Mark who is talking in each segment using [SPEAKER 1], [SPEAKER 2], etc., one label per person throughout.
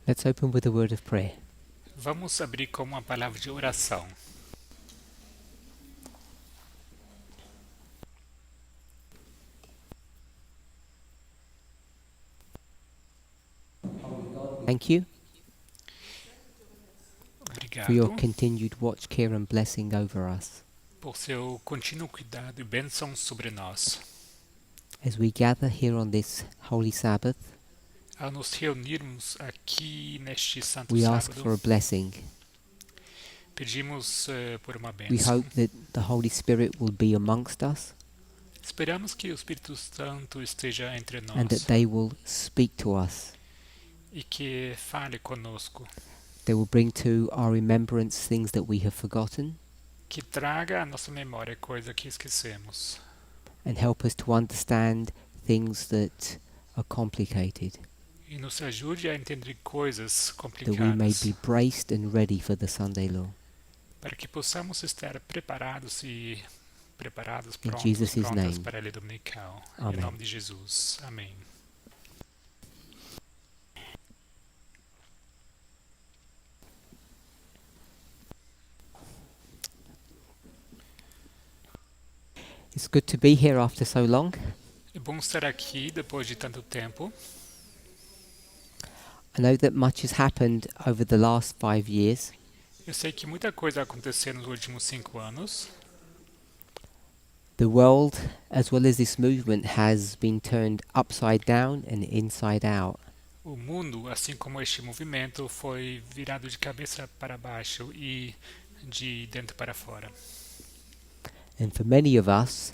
[SPEAKER 1] Let's open with a word of prayer.
[SPEAKER 2] Vamos abrir com uma palavra de oração.
[SPEAKER 1] Thank you for your
[SPEAKER 2] Obrigado
[SPEAKER 1] continued watch, care and blessing over us.
[SPEAKER 2] por seu contínuo cuidado e bênção sobre nós.
[SPEAKER 1] As we gather here on this holy Sabbath,
[SPEAKER 2] Ao nos reunirmos aqui neste santo
[SPEAKER 1] we ask for a
[SPEAKER 2] sábado,
[SPEAKER 1] blessing.
[SPEAKER 2] pedimos por uma
[SPEAKER 1] We
[SPEAKER 2] bênção.
[SPEAKER 1] hope that the Holy Spirit will be amongst us
[SPEAKER 2] Esperamos que o Espírito Santo esteja entre
[SPEAKER 1] and that
[SPEAKER 2] nós
[SPEAKER 1] they will speak to us.
[SPEAKER 2] e que fale conosco,
[SPEAKER 1] They will bring to our remembrance things that we have forgotten
[SPEAKER 2] que traga à nossa memória coisa que esquecemos
[SPEAKER 1] and help us to understand things that are complicated,
[SPEAKER 2] e nos ajude a entender coisas
[SPEAKER 1] that we may
[SPEAKER 2] complicadas,
[SPEAKER 1] be braced and ready for the Sunday law.
[SPEAKER 2] para que possamos estar preparados,
[SPEAKER 1] In
[SPEAKER 2] prontos,
[SPEAKER 1] Jesus'
[SPEAKER 2] prontas
[SPEAKER 1] name.
[SPEAKER 2] para a lei dominical.
[SPEAKER 1] Amém.
[SPEAKER 2] Em nome de Jesus. Amém.
[SPEAKER 1] It's good to be here after so long.
[SPEAKER 2] É bom estar aqui depois de tanto tempo.
[SPEAKER 1] I know that much has happened over the last 5 years.
[SPEAKER 2] Eu sei que muita coisa aconteceu nos últimos 5 anos.
[SPEAKER 1] The world, as well as this movement, has been turned upside down and inside out.
[SPEAKER 2] O mundo, assim como este movimento, foi virado de cabeça para baixo e de dentro para fora.
[SPEAKER 1] And for many of us,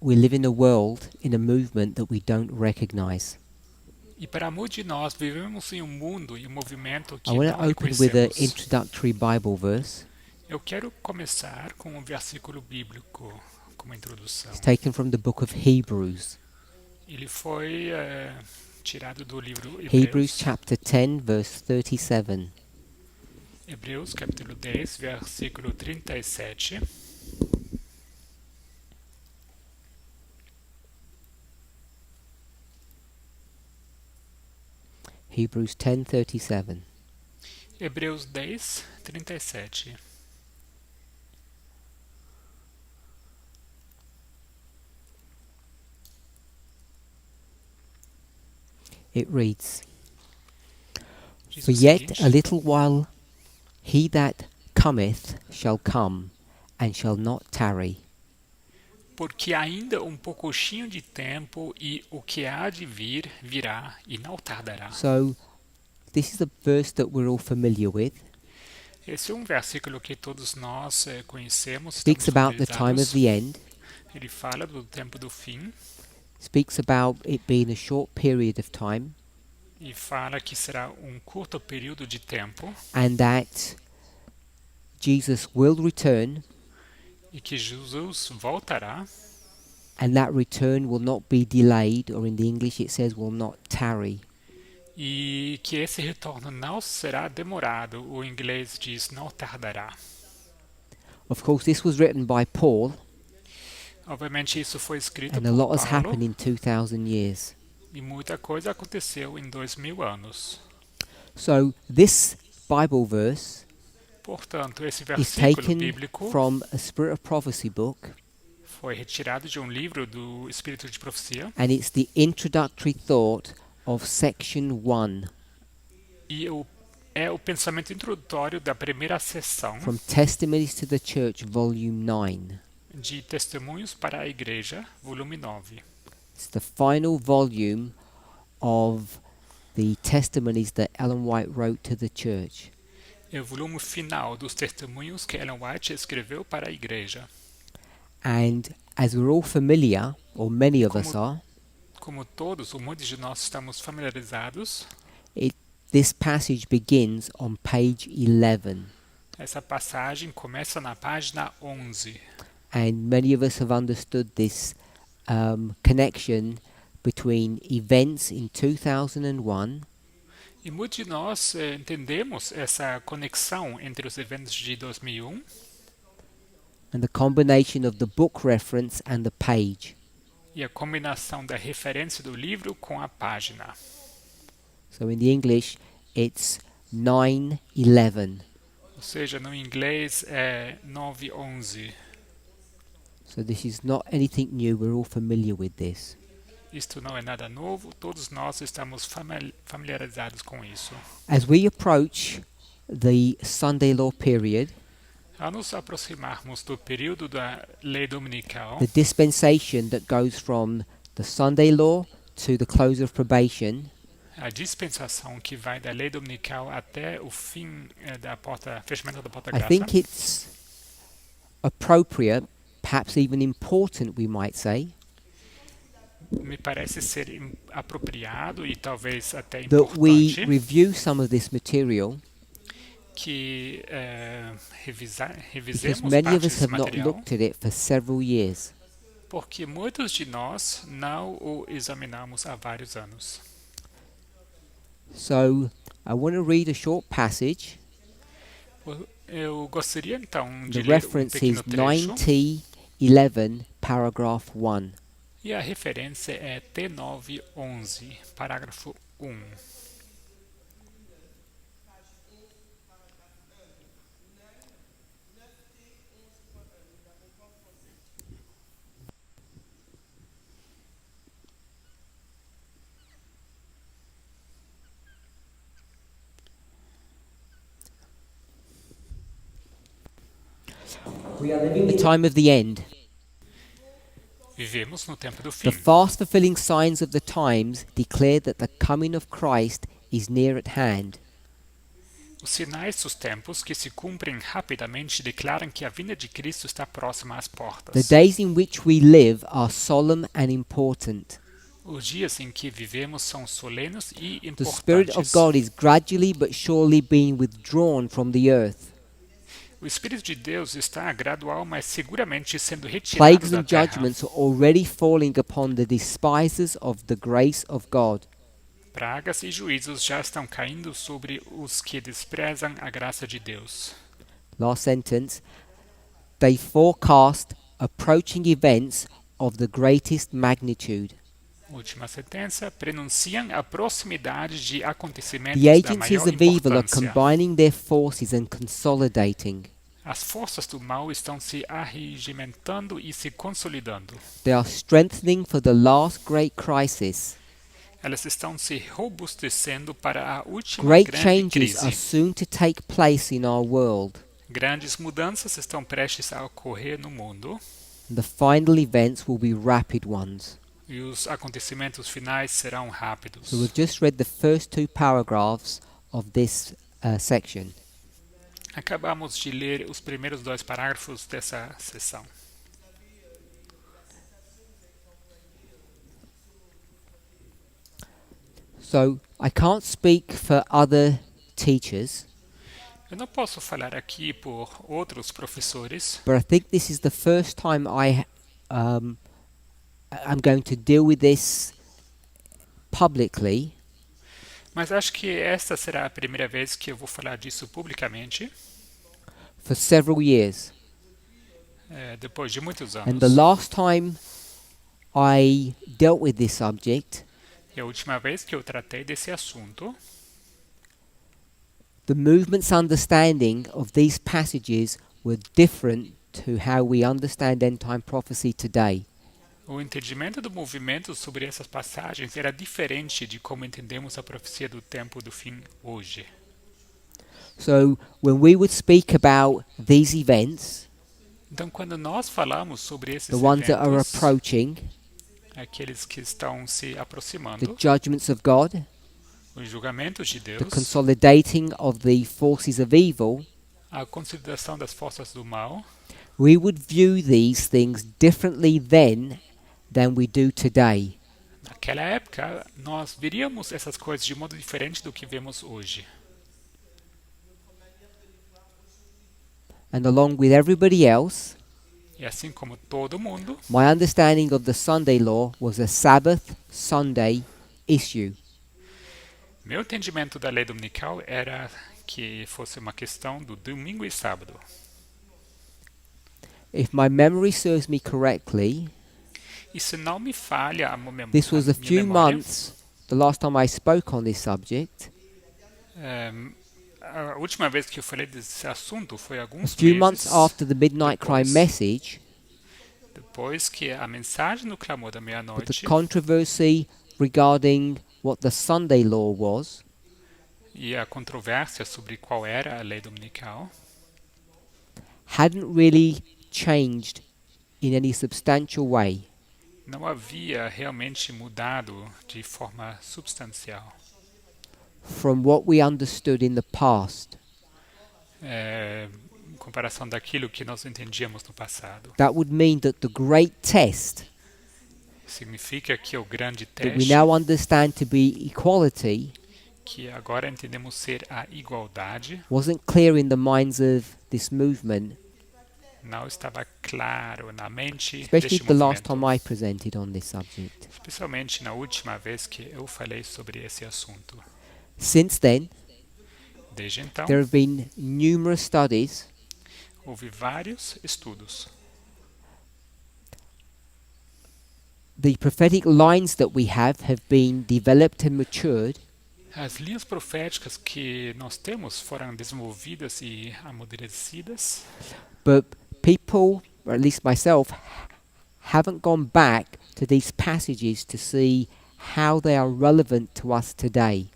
[SPEAKER 1] we live in a world, in a movement that we don't recognize.
[SPEAKER 2] E para muitos de nós, vivemos em um mundo e um movimento que
[SPEAKER 1] I want
[SPEAKER 2] não
[SPEAKER 1] to open with an
[SPEAKER 2] reconhecemos.
[SPEAKER 1] introductory Bible verse.
[SPEAKER 2] Eu quero começar com um versículo bíblico como introdução.
[SPEAKER 1] It's taken from the book of Hebrews.
[SPEAKER 2] Ele foi tirado do livro
[SPEAKER 1] Hebrews chapter 10, verse 37.
[SPEAKER 2] Hebreus capítulo 10, versículo 37.
[SPEAKER 1] Hebrews 10:37.
[SPEAKER 2] Hebreus 10, 37.
[SPEAKER 1] It reads,
[SPEAKER 2] Diz
[SPEAKER 1] For
[SPEAKER 2] o
[SPEAKER 1] yet
[SPEAKER 2] seguinte:
[SPEAKER 1] a little while he that cometh shall come, and shall not tarry.
[SPEAKER 2] Porque ainda um pouquinho de tempo e o que há de vir virá e não tardará.
[SPEAKER 1] So, this is a verse that we're all familiar with.
[SPEAKER 2] Esse é um versículo que todos nós conhecemos,
[SPEAKER 1] Speaks
[SPEAKER 2] estamos
[SPEAKER 1] about the time of
[SPEAKER 2] familiarizados.
[SPEAKER 1] the end.
[SPEAKER 2] Ele fala do tempo do fim
[SPEAKER 1] Speaks about it being a short period of time,
[SPEAKER 2] e fala que será um curto período de tempo
[SPEAKER 1] and that Jesus will return,
[SPEAKER 2] e que Jesus voltará
[SPEAKER 1] and that return will not be delayed, or in the English it says will not tarry.
[SPEAKER 2] e que esse retorno não será demorado. O inglês diz não tardará.
[SPEAKER 1] Of course, this was written by Paul,
[SPEAKER 2] Obviamente isso foi escrito
[SPEAKER 1] and a
[SPEAKER 2] por
[SPEAKER 1] lot has
[SPEAKER 2] Paulo
[SPEAKER 1] happened in 2000 years.
[SPEAKER 2] e muita coisa aconteceu em 2000 anos.
[SPEAKER 1] So, this Bible verse
[SPEAKER 2] Portanto, esse
[SPEAKER 1] is
[SPEAKER 2] versículo
[SPEAKER 1] taken
[SPEAKER 2] bíblico
[SPEAKER 1] from a Spirit of Prophecy book,
[SPEAKER 2] foi retirado de um livro do Espírito de Profecia
[SPEAKER 1] and it's the introductory thought of section 1
[SPEAKER 2] e é o pensamento introdutório da primeira sessão
[SPEAKER 1] from Testimonies to the Church, volume 9.
[SPEAKER 2] de Testemunhos para a Igreja, volume 9.
[SPEAKER 1] It's the final volume of the testimonies that Ellen White wrote to the church.
[SPEAKER 2] É o volume final dos testemunhos que Ellen White escreveu para a Igreja.
[SPEAKER 1] And as we're all familiar, or many of us are,
[SPEAKER 2] Como todos, ou muitos de nós estamos familiarizados,
[SPEAKER 1] this passage begins on page 11.
[SPEAKER 2] essa passagem começa na página 11.
[SPEAKER 1] And many of us have understood this connection between events in 2001
[SPEAKER 2] E muitos de nós entendemos essa conexão entre os eventos de 2001
[SPEAKER 1] and the combination of the book reference and the page.
[SPEAKER 2] e a combinação da referência do livro com a página.
[SPEAKER 1] So in the English, it's 9/11.
[SPEAKER 2] Ou seja, no inglês é 9/11.
[SPEAKER 1] So this is not anything new, we're all familiar with this.
[SPEAKER 2] Isto não é nada novo, todos nós estamos familiarizados com isso.
[SPEAKER 1] As we approach the Sunday law period,
[SPEAKER 2] Ao nos aproximarmos do período da lei dominical,
[SPEAKER 1] the dispensation that goes from the Sunday law to the close of probation,
[SPEAKER 2] a dispensação que vai da lei dominical até o fim da fechamento da porta
[SPEAKER 1] I
[SPEAKER 2] graça,
[SPEAKER 1] think it's appropriate, perhaps even important, we might say,
[SPEAKER 2] me parece ser apropriado e talvez até
[SPEAKER 1] that we
[SPEAKER 2] importante
[SPEAKER 1] review some of this material
[SPEAKER 2] que
[SPEAKER 1] because
[SPEAKER 2] revisemos
[SPEAKER 1] many
[SPEAKER 2] parte
[SPEAKER 1] of us
[SPEAKER 2] desse
[SPEAKER 1] have not
[SPEAKER 2] material,
[SPEAKER 1] looked at it for several years.
[SPEAKER 2] porque muitos de nós não o examinamos há vários anos.
[SPEAKER 1] So I want to read a short passage.
[SPEAKER 2] Eu gostaria então
[SPEAKER 1] The
[SPEAKER 2] de ler um
[SPEAKER 1] reference
[SPEAKER 2] pequeno
[SPEAKER 1] is
[SPEAKER 2] trecho
[SPEAKER 1] 9T11, paragraph 1.
[SPEAKER 2] e a referência é T911, parágrafo 1.
[SPEAKER 1] We are living in the time of the end.
[SPEAKER 2] Vivemos no tempo do
[SPEAKER 1] The
[SPEAKER 2] fim.
[SPEAKER 1] fast fulfilling signs of the times declare that the coming of Christ is near at hand.
[SPEAKER 2] Os sinais dos tempos que se cumprem rapidamente declaram que a vinda de Cristo está próxima às
[SPEAKER 1] The
[SPEAKER 2] portas.
[SPEAKER 1] days in which we live are solemn and important.
[SPEAKER 2] Os dias em que vivemos são solenes e
[SPEAKER 1] The Spirit of
[SPEAKER 2] importantes.
[SPEAKER 1] God is gradually but surely being withdrawn from the earth.
[SPEAKER 2] O Espírito de Deus está gradual, mas seguramente sendo retirado
[SPEAKER 1] Plagues
[SPEAKER 2] da
[SPEAKER 1] and
[SPEAKER 2] terra.
[SPEAKER 1] judgments are already falling upon the despisers of the grace of God.
[SPEAKER 2] Pragas e juízos já estão caindo sobre os que desprezam a graça de Deus.
[SPEAKER 1] Last sentence. They forecast approaching events of the greatest magnitude.
[SPEAKER 2] Última sentença, prenunciam a proximidade de acontecimentos
[SPEAKER 1] The
[SPEAKER 2] da
[SPEAKER 1] agencies
[SPEAKER 2] maior
[SPEAKER 1] of evil are
[SPEAKER 2] importância.
[SPEAKER 1] combining their forces and consolidating.
[SPEAKER 2] As forças do mal estão se arregimentando e se consolidando.
[SPEAKER 1] They are strengthening for the last great crisis.
[SPEAKER 2] Elas estão se robustecendo para a última
[SPEAKER 1] Great
[SPEAKER 2] grande
[SPEAKER 1] changes are
[SPEAKER 2] crise.
[SPEAKER 1] soon to take place in our world.
[SPEAKER 2] Grandes mudanças estão prestes a ocorrer no mundo
[SPEAKER 1] And the final events will be rapid ones.
[SPEAKER 2] e os acontecimentos finais serão rápidos.
[SPEAKER 1] So we've just read the first two paragraphs of this section.
[SPEAKER 2] Acabamos de ler os primeiros dois parágrafos dessa sessão.
[SPEAKER 1] So I can't speak for other teachers,
[SPEAKER 2] Eu não posso falar aqui por outros professores,
[SPEAKER 1] but I think this is the first time I'm going to deal with this publicly,
[SPEAKER 2] mas acho que esta será a primeira vez que eu vou falar disso publicamente,
[SPEAKER 1] for several years.
[SPEAKER 2] depois de muitos
[SPEAKER 1] And
[SPEAKER 2] anos.
[SPEAKER 1] the last time I dealt with this subject,
[SPEAKER 2] E a última vez que eu tratei desse assunto,
[SPEAKER 1] the movement's understanding of these passages were different to how we understand end time prophecy today.
[SPEAKER 2] o entendimento do movimento sobre essas passagens era diferente de como entendemos a profecia do tempo do fim hoje.
[SPEAKER 1] So when we would speak about these events,
[SPEAKER 2] Então, quando nós falamos sobre esses
[SPEAKER 1] the ones that are
[SPEAKER 2] eventos,
[SPEAKER 1] approaching,
[SPEAKER 2] aqueles que estão se
[SPEAKER 1] the
[SPEAKER 2] aproximando,
[SPEAKER 1] judgments of God,
[SPEAKER 2] os julgamentos de
[SPEAKER 1] the
[SPEAKER 2] Deus,
[SPEAKER 1] consolidating of the forces of evil,
[SPEAKER 2] a consolidação das forças do mal,
[SPEAKER 1] we would view these things differently then than we do today.
[SPEAKER 2] naquela época nós veríamos essas coisas de modo diferente do que vemos hoje.
[SPEAKER 1] And along with everybody else,
[SPEAKER 2] E assim como todo mundo,
[SPEAKER 1] my understanding of the Sunday law was a Sabbath Sunday issue.
[SPEAKER 2] meu entendimento da lei dominical era que fosse uma questão do domingo e sábado.
[SPEAKER 1] If my memory serves me correctly,
[SPEAKER 2] E se não me falha
[SPEAKER 1] this
[SPEAKER 2] a
[SPEAKER 1] was a
[SPEAKER 2] minha
[SPEAKER 1] few
[SPEAKER 2] memória,
[SPEAKER 1] months, the last time I spoke on this subject,
[SPEAKER 2] a última vez que eu falei desse assunto foi
[SPEAKER 1] a
[SPEAKER 2] alguns
[SPEAKER 1] few months
[SPEAKER 2] meses
[SPEAKER 1] after the Midnight Cry
[SPEAKER 2] depois,
[SPEAKER 1] message,
[SPEAKER 2] depois que a mensagem do clamor da
[SPEAKER 1] with the
[SPEAKER 2] meia-noite
[SPEAKER 1] controversy regarding what the Sunday law was,
[SPEAKER 2] e a controvérsia sobre qual era a lei dominical
[SPEAKER 1] hadn't really changed in any substantial way.
[SPEAKER 2] não havia realmente mudado de forma substancial
[SPEAKER 1] From what we understood in the past.
[SPEAKER 2] em comparação daquilo que nós entendíamos no passado.
[SPEAKER 1] That would mean that the great test
[SPEAKER 2] Significa que o grande
[SPEAKER 1] that we
[SPEAKER 2] teste,
[SPEAKER 1] now understand to be equality,
[SPEAKER 2] que agora entendemos ser a igualdade,
[SPEAKER 1] wasn't clear in the minds of this movement,
[SPEAKER 2] não estava claro na mente
[SPEAKER 1] especially
[SPEAKER 2] deste
[SPEAKER 1] the last
[SPEAKER 2] movimento,
[SPEAKER 1] time I presented on this subject.
[SPEAKER 2] especialmente na última vez que eu falei sobre esse assunto.
[SPEAKER 1] Since then,
[SPEAKER 2] Desde então,
[SPEAKER 1] there have been numerous studies
[SPEAKER 2] houve vários estudos.
[SPEAKER 1] the prophetic lines that we have been developed and matured,
[SPEAKER 2] As linhas proféticas que nós temos foram desenvolvidas e amadurecidas,
[SPEAKER 1] but people, or at least myself, haven't gone back to these passages to see how they are relevant to us today.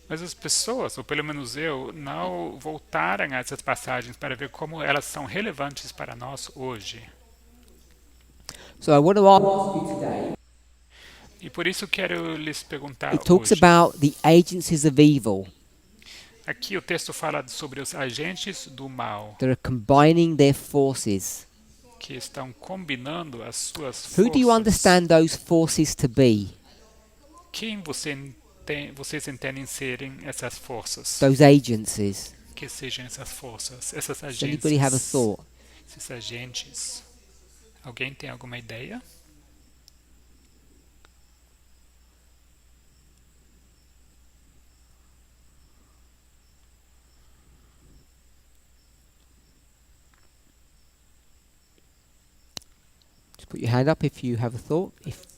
[SPEAKER 2] mas as pessoas, ou pelo menos eu, não voltaram a essas passagens para ver como elas são relevantes para nós hoje.
[SPEAKER 1] So I want to ask you today.
[SPEAKER 2] E por isso quero lhes perguntar
[SPEAKER 1] It talks
[SPEAKER 2] hoje.
[SPEAKER 1] about the agencies of evil
[SPEAKER 2] Aqui o texto fala sobre os agentes do mal
[SPEAKER 1] that are combining their forces.
[SPEAKER 2] que estão combinando as suas
[SPEAKER 1] Who do you
[SPEAKER 2] forças.
[SPEAKER 1] understand those forces to be?
[SPEAKER 2] Quem vocês entendem serem essas forças?
[SPEAKER 1] Those agencies.
[SPEAKER 2] Que sejam essas forças, essas
[SPEAKER 1] Does anybody have a
[SPEAKER 2] agências,
[SPEAKER 1] thought?
[SPEAKER 2] esses agentes. Alguém tem alguma ideia?
[SPEAKER 1] Just put your hand up if you have a thought.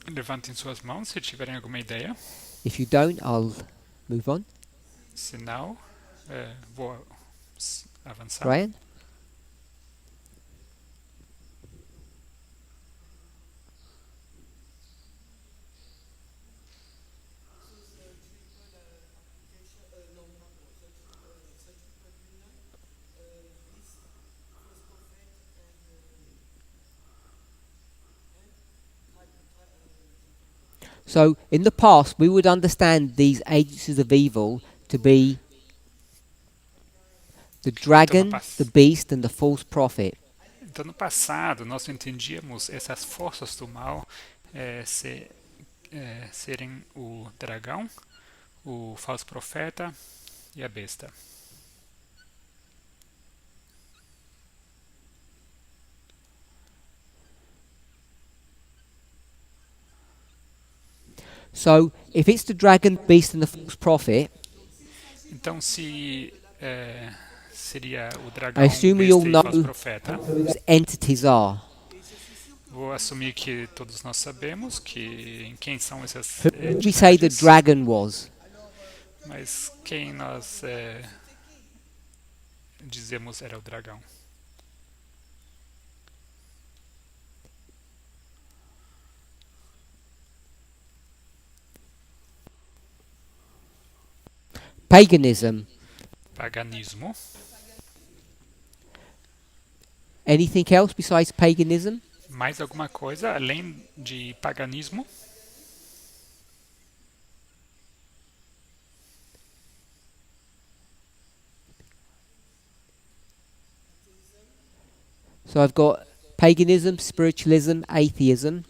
[SPEAKER 2] Levantem suas mãos se tiverem alguma ideia.
[SPEAKER 1] If you don't, I'll move on.
[SPEAKER 2] Se não, vou avançar.
[SPEAKER 1] Brian? So, in the past, we would understand these agencies of evil to be the dragon, the beast, and the false prophet.
[SPEAKER 2] Então, no passado, nós entendíamos essas forças do mal serem o dragão, o falso profeta e a besta.
[SPEAKER 1] So, if it's the dragon, beast, and the false prophet,
[SPEAKER 2] Então, se seria o
[SPEAKER 1] I
[SPEAKER 2] dragão,
[SPEAKER 1] assume we
[SPEAKER 2] besta
[SPEAKER 1] all
[SPEAKER 2] e
[SPEAKER 1] know
[SPEAKER 2] falso profeta,
[SPEAKER 1] who those entities are.
[SPEAKER 2] vou assumir que todos nós sabemos quem são essas
[SPEAKER 1] Who did we say the
[SPEAKER 2] entidades,
[SPEAKER 1] dragon was?
[SPEAKER 2] mas quem nós dizemos era o dragão.
[SPEAKER 1] Paganism.
[SPEAKER 2] Paganismo.
[SPEAKER 1] Anything else besides paganism?
[SPEAKER 2] Mais alguma coisa além de paganismo?
[SPEAKER 1] So I've got paganism, spiritualism, atheism.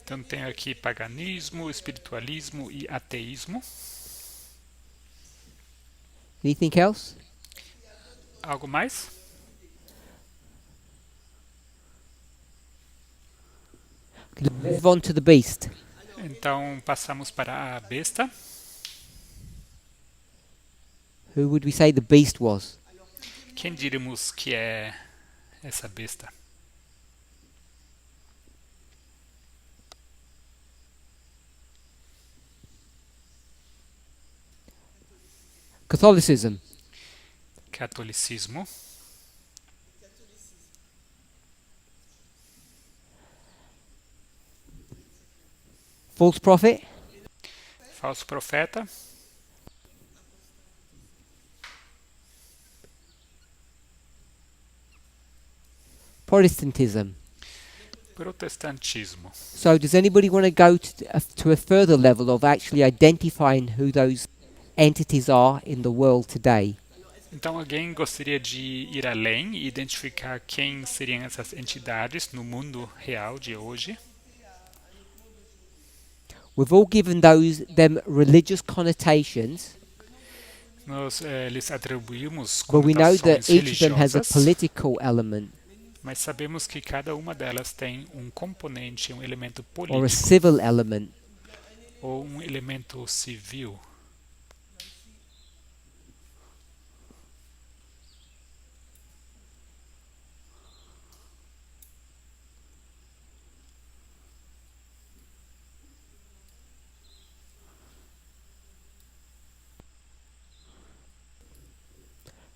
[SPEAKER 2] Então tem aqui paganismo, espiritualismo e ateísmo.
[SPEAKER 1] Anything else?
[SPEAKER 2] Algo mais?
[SPEAKER 1] Move on to the beast.
[SPEAKER 2] Então passamos para a besta.
[SPEAKER 1] Who would we say the beast was?
[SPEAKER 2] Quem diríamos que é essa besta?
[SPEAKER 1] Catholicism.
[SPEAKER 2] Catolicismo.
[SPEAKER 1] False prophet.
[SPEAKER 2] Falso profeta.
[SPEAKER 1] Protestantism.
[SPEAKER 2] Protestantismo.
[SPEAKER 1] So does anybody want to go to a further level of actually identifying who those entities are in the world today?
[SPEAKER 2] Então alguém gostaria de ir além e identificar quem seriam essas entidades no mundo real de hoje?
[SPEAKER 1] We've all given them religious connotations,
[SPEAKER 2] Nós lhes atribuímos
[SPEAKER 1] but we know that
[SPEAKER 2] conotações
[SPEAKER 1] each of them has a
[SPEAKER 2] religiosas,
[SPEAKER 1] political element
[SPEAKER 2] mas sabemos que cada uma delas tem um componente, um elemento
[SPEAKER 1] or a
[SPEAKER 2] político
[SPEAKER 1] civil element.
[SPEAKER 2] ou um elemento civil.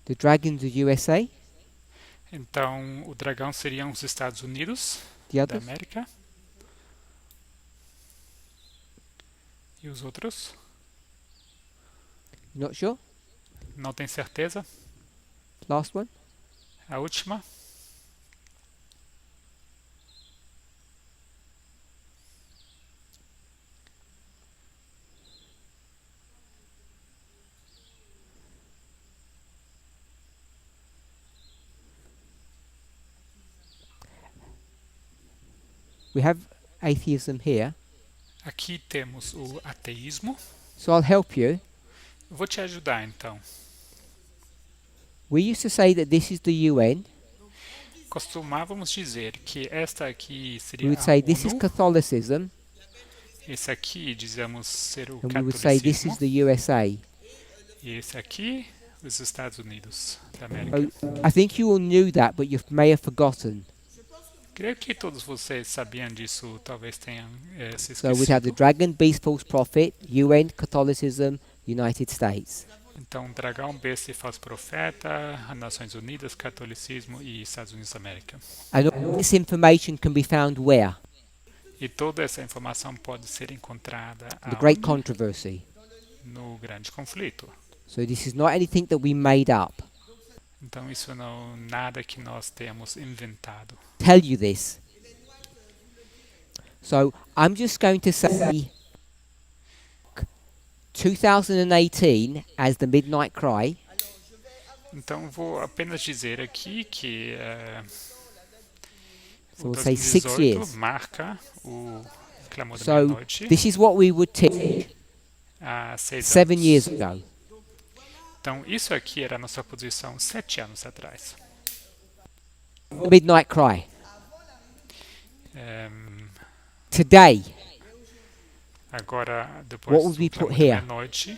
[SPEAKER 1] The dragons of USA,
[SPEAKER 2] Então, o dragão seriam os Estados Unidos
[SPEAKER 1] the
[SPEAKER 2] da
[SPEAKER 1] others?
[SPEAKER 2] América. E os outros?
[SPEAKER 1] You're not sure?
[SPEAKER 2] Não tem certeza.
[SPEAKER 1] Last one?
[SPEAKER 2] A última?
[SPEAKER 1] We have atheism here,
[SPEAKER 2] Aqui temos o ateísmo.
[SPEAKER 1] so I'll help you.
[SPEAKER 2] Vou te ajudar então.
[SPEAKER 1] We used to say that this is the UN.
[SPEAKER 2] Costumávamos dizer que esta aqui
[SPEAKER 1] We
[SPEAKER 2] seria
[SPEAKER 1] would
[SPEAKER 2] a
[SPEAKER 1] say this is
[SPEAKER 2] ONU.
[SPEAKER 1] Catholicism,
[SPEAKER 2] Esse aqui dizemos ser o
[SPEAKER 1] and we would say this
[SPEAKER 2] catolicismo.
[SPEAKER 1] is the USA.
[SPEAKER 2] E esse aqui, os Estados Unidos da
[SPEAKER 1] Oh,
[SPEAKER 2] América.
[SPEAKER 1] I think you all knew that, but you may have forgotten.
[SPEAKER 2] Creio que todos vocês sabiam disso, talvez tenham se
[SPEAKER 1] So we'd have the
[SPEAKER 2] esquecido.
[SPEAKER 1] dragon, beast, false prophet, UN, Catholicism, United States.
[SPEAKER 2] Então, dragão, besta e falso profeta, Nações Unidas, catolicismo e Estados Unidos da América.
[SPEAKER 1] And all this information can be found where?
[SPEAKER 2] E toda essa informação pode ser encontrada
[SPEAKER 1] The Great
[SPEAKER 2] aonde?
[SPEAKER 1] Controversy.
[SPEAKER 2] No grande conflito.
[SPEAKER 1] So this is not anything that we made up.
[SPEAKER 2] Então, isso não nada que nós temos inventado.
[SPEAKER 1] Tell you this. So I'm just going to say 2018 as the Midnight Cry.
[SPEAKER 2] Então, vou apenas dizer aqui que
[SPEAKER 1] So
[SPEAKER 2] o
[SPEAKER 1] we'll say 6
[SPEAKER 2] 2018
[SPEAKER 1] years.
[SPEAKER 2] marca o clamor da
[SPEAKER 1] So
[SPEAKER 2] meia-noite
[SPEAKER 1] this is what we would teach
[SPEAKER 2] há 6
[SPEAKER 1] 7
[SPEAKER 2] anos.
[SPEAKER 1] years ago.
[SPEAKER 2] Então, isso aqui era a nossa posição 7 anos atrás.
[SPEAKER 1] Midnight Cry.
[SPEAKER 2] Ehm,
[SPEAKER 1] Today,
[SPEAKER 2] agora,
[SPEAKER 1] What
[SPEAKER 2] depois
[SPEAKER 1] would we
[SPEAKER 2] do
[SPEAKER 1] put
[SPEAKER 2] clamor da
[SPEAKER 1] here?
[SPEAKER 2] meia-noite,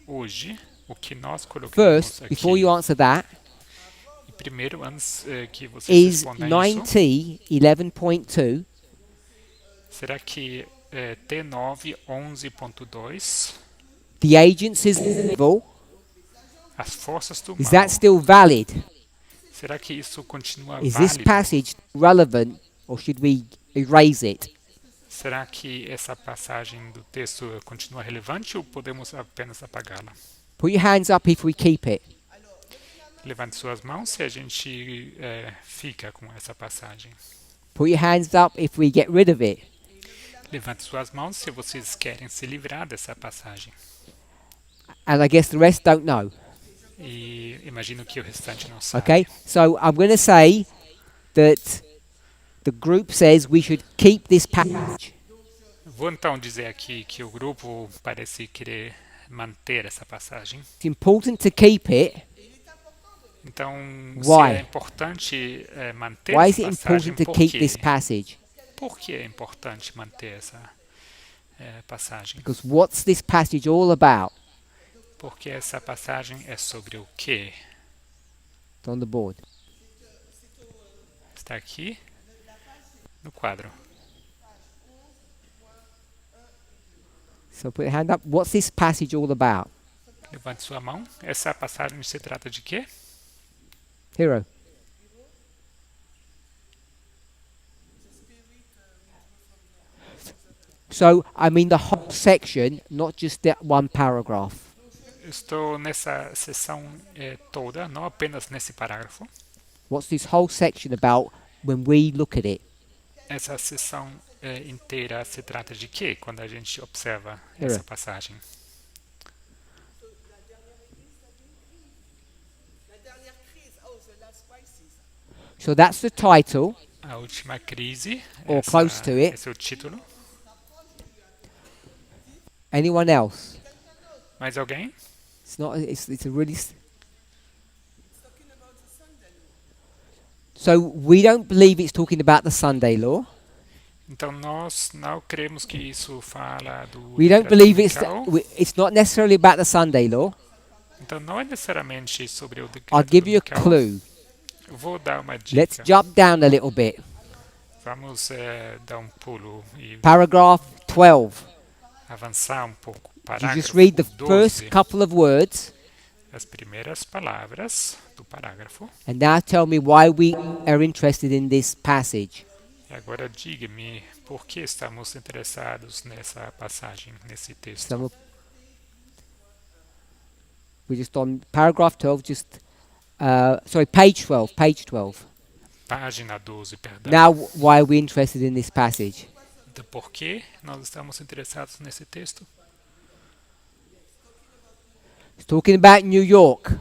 [SPEAKER 2] hoje, o que nós colocamos
[SPEAKER 1] first,
[SPEAKER 2] aqui,
[SPEAKER 1] before you answer that,
[SPEAKER 2] e primeiro, antes que vocês
[SPEAKER 1] is
[SPEAKER 2] respondam isso,
[SPEAKER 1] 9T11.2
[SPEAKER 2] será que T9 11.2,
[SPEAKER 1] the agencies of evil,
[SPEAKER 2] as forças do
[SPEAKER 1] is
[SPEAKER 2] mal,
[SPEAKER 1] that still valid?
[SPEAKER 2] será que isso continua
[SPEAKER 1] Is this
[SPEAKER 2] válido?
[SPEAKER 1] passage relevant or should we erase it?
[SPEAKER 2] Será que essa passagem do texto continua relevante ou podemos apenas apagá-la?
[SPEAKER 1] Put your hands up if we keep it.
[SPEAKER 2] Levante suas mãos se a gente fica com essa passagem.
[SPEAKER 1] Put your hands up if we get rid of it.
[SPEAKER 2] Levante suas mãos se vocês querem se livrar dessa passagem.
[SPEAKER 1] And I guess the rest don't know.
[SPEAKER 2] E imagino que o restante não sabe.
[SPEAKER 1] Okay? So I'm going to say that the group says we should keep this passage.
[SPEAKER 2] Vou então dizer aqui que o grupo parece querer manter essa passagem.
[SPEAKER 1] It's important to keep it.
[SPEAKER 2] Então,
[SPEAKER 1] Why?
[SPEAKER 2] se é importante manter
[SPEAKER 1] Why is
[SPEAKER 2] essa
[SPEAKER 1] it
[SPEAKER 2] passagem,
[SPEAKER 1] important to
[SPEAKER 2] por
[SPEAKER 1] keep
[SPEAKER 2] quê?
[SPEAKER 1] this passage?
[SPEAKER 2] por que é importante manter essa passagem?
[SPEAKER 1] Because what's this passage all about?
[SPEAKER 2] Porque essa passagem é sobre o quê?
[SPEAKER 1] It's on the board.
[SPEAKER 2] Está aqui no quadro.
[SPEAKER 1] So put your hand up. What's this passage all about?
[SPEAKER 2] Levante sua mão. Essa passagem se trata de quê?
[SPEAKER 1] Hero. So, I mean the whole section, not just that one paragraph.
[SPEAKER 2] Estou nessa seção toda, não apenas nesse parágrafo.
[SPEAKER 1] What's this whole section about when we look at it?
[SPEAKER 2] Essa seção inteira se trata de quê quando a gente observa
[SPEAKER 1] Hero.
[SPEAKER 2] essa passagem?
[SPEAKER 1] So that's the title,
[SPEAKER 2] A última crise,
[SPEAKER 1] or close to it.
[SPEAKER 2] esse é o título.
[SPEAKER 1] Anyone else?
[SPEAKER 2] Mais alguém?
[SPEAKER 1] It's not. It's a really. So we don't believe it's talking about the Sunday law.
[SPEAKER 2] Então nós não cremos que isso fala do
[SPEAKER 1] We don't
[SPEAKER 2] decreto
[SPEAKER 1] believe
[SPEAKER 2] dominical.
[SPEAKER 1] it's not necessarily about the Sunday law.
[SPEAKER 2] Então não é necessariamente sobre o decreto
[SPEAKER 1] I'll give you a
[SPEAKER 2] dominical.
[SPEAKER 1] clue.
[SPEAKER 2] Eu vou dar uma
[SPEAKER 1] Let's
[SPEAKER 2] dica.
[SPEAKER 1] jump down a little bit.
[SPEAKER 2] Vamos dar um pulo e
[SPEAKER 1] Paragraph 12.
[SPEAKER 2] avançar um pouco.
[SPEAKER 1] You
[SPEAKER 2] Parágrafo
[SPEAKER 1] just read the
[SPEAKER 2] 12,
[SPEAKER 1] first couple of words,
[SPEAKER 2] as primeiras palavras do parágrafo.
[SPEAKER 1] and now tell me why we are interested in this passage.
[SPEAKER 2] E agora diga-me por que estamos interessados nessa passagem, nesse texto.
[SPEAKER 1] So we're just on paragraph 12, sorry, page 12, page 12.
[SPEAKER 2] Página 12, perdão.
[SPEAKER 1] Now, why are we interested in this passage?
[SPEAKER 2] Do porquê nós estamos interessados nesse texto?
[SPEAKER 1] It's talking about New York.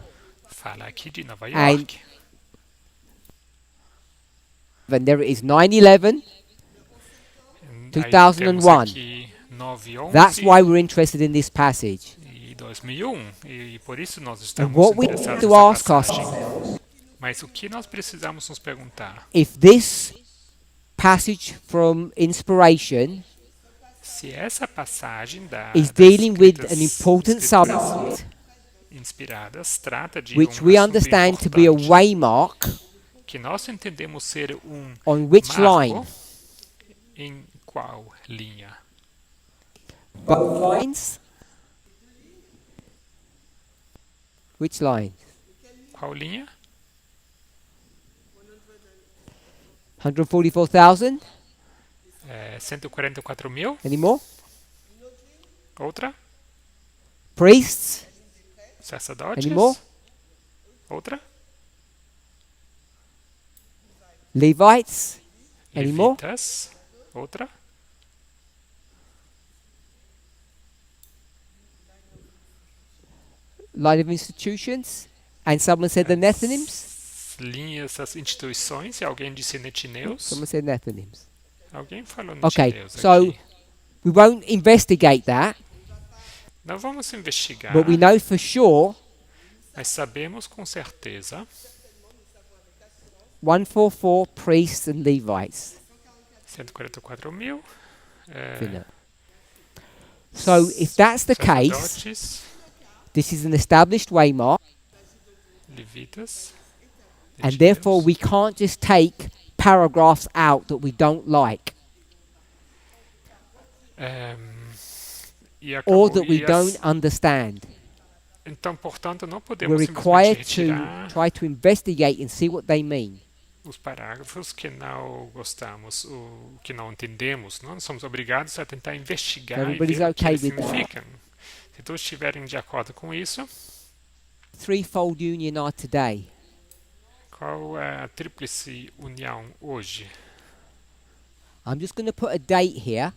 [SPEAKER 2] Fala aqui de Nova
[SPEAKER 1] And-
[SPEAKER 2] York.
[SPEAKER 1] And there it is 9/11.
[SPEAKER 2] Aí
[SPEAKER 1] 2001.
[SPEAKER 2] temos aqui 9/11
[SPEAKER 1] That's why we're interested in this passage.
[SPEAKER 2] e 2001. E por isso nós
[SPEAKER 1] And
[SPEAKER 2] estamos
[SPEAKER 1] what we
[SPEAKER 2] interessados
[SPEAKER 1] need to ask
[SPEAKER 2] nessa passagem.
[SPEAKER 1] ourselves,
[SPEAKER 2] Mas o que nós precisamos nos perguntar?
[SPEAKER 1] if this passage from inspiration
[SPEAKER 2] Se essa passagem
[SPEAKER 1] is
[SPEAKER 2] das
[SPEAKER 1] dealing with
[SPEAKER 2] escritas-
[SPEAKER 1] an important
[SPEAKER 2] escrituras
[SPEAKER 1] subject,
[SPEAKER 2] inspiradas trata de
[SPEAKER 1] which
[SPEAKER 2] um
[SPEAKER 1] we
[SPEAKER 2] assunto
[SPEAKER 1] understand to be a
[SPEAKER 2] importante,
[SPEAKER 1] waymark,
[SPEAKER 2] que nós entendemos ser um
[SPEAKER 1] on which
[SPEAKER 2] marco,
[SPEAKER 1] line?
[SPEAKER 2] em qual linha?
[SPEAKER 1] Both lines? Which line?
[SPEAKER 2] Qual linha?
[SPEAKER 1] 144,000?
[SPEAKER 2] 144 mil?
[SPEAKER 1] Any more?
[SPEAKER 2] Outra?
[SPEAKER 1] Priests?
[SPEAKER 2] Sacerdotes?
[SPEAKER 1] Any more?
[SPEAKER 2] Outra?
[SPEAKER 1] Levites? Any more?
[SPEAKER 2] Levitas? Outra?
[SPEAKER 1] Line of institutions? And someone said the Nethinims?
[SPEAKER 2] As linhas, as instituições, e alguém disse netineus?
[SPEAKER 1] Someone said Nethinims.
[SPEAKER 2] Alguém falou
[SPEAKER 1] Okay,
[SPEAKER 2] netineus
[SPEAKER 1] so
[SPEAKER 2] aqui.
[SPEAKER 1] we won't investigate that,
[SPEAKER 2] Não vamos investigar,
[SPEAKER 1] but we know for sure
[SPEAKER 2] mas sabemos com certeza
[SPEAKER 1] 144 priests and Levites.
[SPEAKER 2] 144 mil
[SPEAKER 1] Finna. So if that's the case,
[SPEAKER 2] sacerdotes,
[SPEAKER 1] this is an established waymark,
[SPEAKER 2] levitas,
[SPEAKER 1] and
[SPEAKER 2] netineus.
[SPEAKER 1] therefore we can't just take paragraphs out that we don't like
[SPEAKER 2] E
[SPEAKER 1] or
[SPEAKER 2] acabou,
[SPEAKER 1] that we
[SPEAKER 2] e
[SPEAKER 1] don't understand.
[SPEAKER 2] então, portanto, não
[SPEAKER 1] We're
[SPEAKER 2] podemos
[SPEAKER 1] required
[SPEAKER 2] simplesmente
[SPEAKER 1] to
[SPEAKER 2] retirar
[SPEAKER 1] try to investigate and see what they mean.
[SPEAKER 2] os parágrafos que não gostamos, o que não entendemos. Nós somos obrigados a tentar investigar e
[SPEAKER 1] Everybody's
[SPEAKER 2] ver o que
[SPEAKER 1] okay
[SPEAKER 2] eles
[SPEAKER 1] with that?
[SPEAKER 2] significam. Se todos estiverem de acordo com isso,
[SPEAKER 1] Threefold union are today.
[SPEAKER 2] qual é a tríplice união hoje?
[SPEAKER 1] I'm just going to put a date here.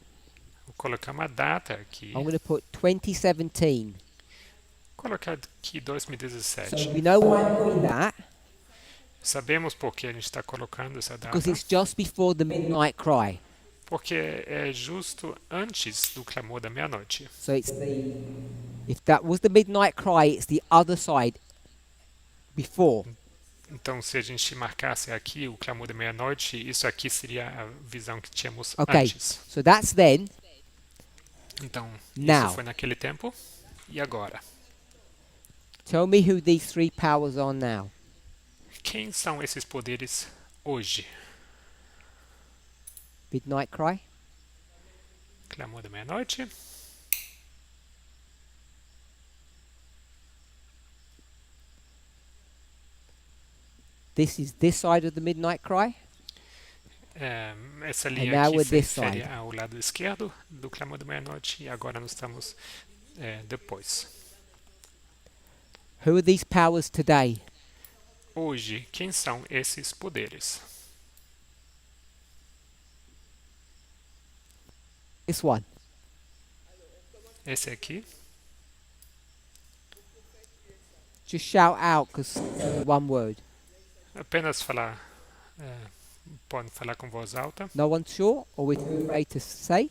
[SPEAKER 2] Vou colocar uma data aqui.
[SPEAKER 1] I'm going to put 2017.
[SPEAKER 2] Vou colocar aqui
[SPEAKER 1] So
[SPEAKER 2] 2017.
[SPEAKER 1] we know why I'm putting that
[SPEAKER 2] Sabemos por que a gente está colocando essa data.
[SPEAKER 1] because it's just before the midnight cry.
[SPEAKER 2] Porque é justo antes do clamor da meia-noite.
[SPEAKER 1] So if that was the midnight cry, it's the other side before.
[SPEAKER 2] Então, se a gente marcasse aqui o clamor da meia-noite, isso aqui seria a visão que tínhamos
[SPEAKER 1] Okay,
[SPEAKER 2] antes.
[SPEAKER 1] so that's then.
[SPEAKER 2] Então, isso
[SPEAKER 1] Now,
[SPEAKER 2] foi naquele tempo. E agora?
[SPEAKER 1] tell me who these three powers are now.
[SPEAKER 2] Quem são esses poderes hoje?
[SPEAKER 1] Midnight Cry,
[SPEAKER 2] Clamor da meia-noite.
[SPEAKER 1] this is this side of the Midnight Cry,
[SPEAKER 2] Essa
[SPEAKER 1] and
[SPEAKER 2] linha
[SPEAKER 1] now
[SPEAKER 2] aqui
[SPEAKER 1] we're
[SPEAKER 2] se
[SPEAKER 1] this
[SPEAKER 2] refere
[SPEAKER 1] side.
[SPEAKER 2] ao lado esquerdo do clamor da meia-noite e agora nós estamos depois.
[SPEAKER 1] Who are these powers today?
[SPEAKER 2] Hoje, quem são esses poderes?
[SPEAKER 1] This one.
[SPEAKER 2] Esse aqui.
[SPEAKER 1] Just shout out, because one word.
[SPEAKER 2] Apenas falar. Pode falar com voz alta.
[SPEAKER 1] No one's sure, or we're too afraid to say?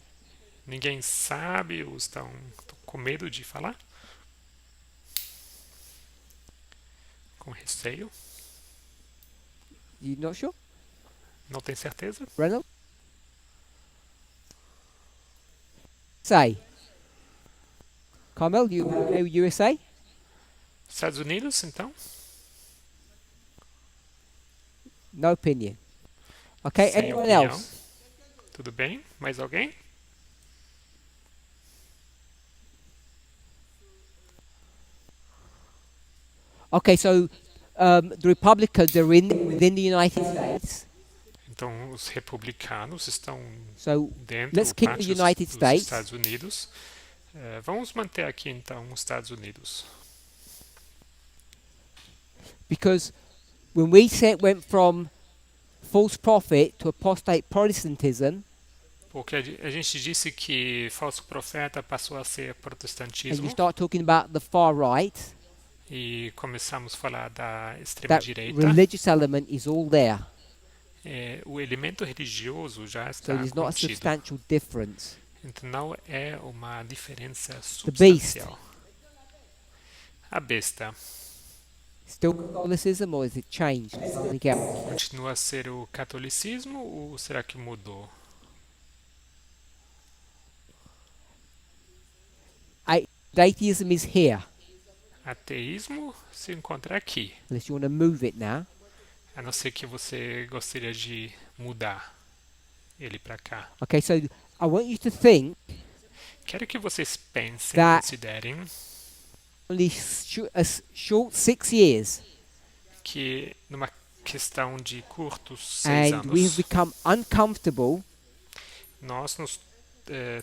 [SPEAKER 2] Ninguém sabe ou estão com medo de falar? Com receio?
[SPEAKER 1] You not sure?
[SPEAKER 2] Não tem certeza?
[SPEAKER 1] Reynolds? Say. Carmel, you okay with USA?
[SPEAKER 2] Estados Unidos, então?
[SPEAKER 1] No opinion. Okay,
[SPEAKER 2] Sem
[SPEAKER 1] anyone
[SPEAKER 2] opinião.
[SPEAKER 1] else?
[SPEAKER 2] Tudo bem? Mais alguém?
[SPEAKER 1] Okay, so the Republicans are within the United States.
[SPEAKER 2] Então, os republicanos estão
[SPEAKER 1] So
[SPEAKER 2] dentro
[SPEAKER 1] let's keep the
[SPEAKER 2] parte
[SPEAKER 1] United
[SPEAKER 2] dos
[SPEAKER 1] States.
[SPEAKER 2] Estados Unidos. Vamos manter aqui, então, os Estados Unidos.
[SPEAKER 1] Because when we went from false prophet to apostate Protestantism,
[SPEAKER 2] Porque a gente disse que falso profeta passou a ser
[SPEAKER 1] and you
[SPEAKER 2] protestantismo
[SPEAKER 1] start talking about the far right,
[SPEAKER 2] e começamos a falar da extrema
[SPEAKER 1] that
[SPEAKER 2] direita.
[SPEAKER 1] religious element is all there.
[SPEAKER 2] O elemento religioso já
[SPEAKER 1] So
[SPEAKER 2] está
[SPEAKER 1] there's not a
[SPEAKER 2] contido.
[SPEAKER 1] substantial difference.
[SPEAKER 2] Então não é uma diferença
[SPEAKER 1] The beast.
[SPEAKER 2] substancial. A besta
[SPEAKER 1] Still Catholicism, or is it changed? Something else?
[SPEAKER 2] continua a ser o catolicismo ou será que mudou?
[SPEAKER 1] Atheism is here.
[SPEAKER 2] Ateísmo se encontra aqui,
[SPEAKER 1] Unless you want to move it now.
[SPEAKER 2] a não ser que você gostaria de mudar ele para cá.
[SPEAKER 1] Okay, so I want you to think
[SPEAKER 2] Quero que vocês pensem,
[SPEAKER 1] That-
[SPEAKER 2] considerem
[SPEAKER 1] only a short 6 years,
[SPEAKER 2] que numa questão de curtos 6
[SPEAKER 1] and we have
[SPEAKER 2] anos,
[SPEAKER 1] become uncomfortable
[SPEAKER 2] nós nos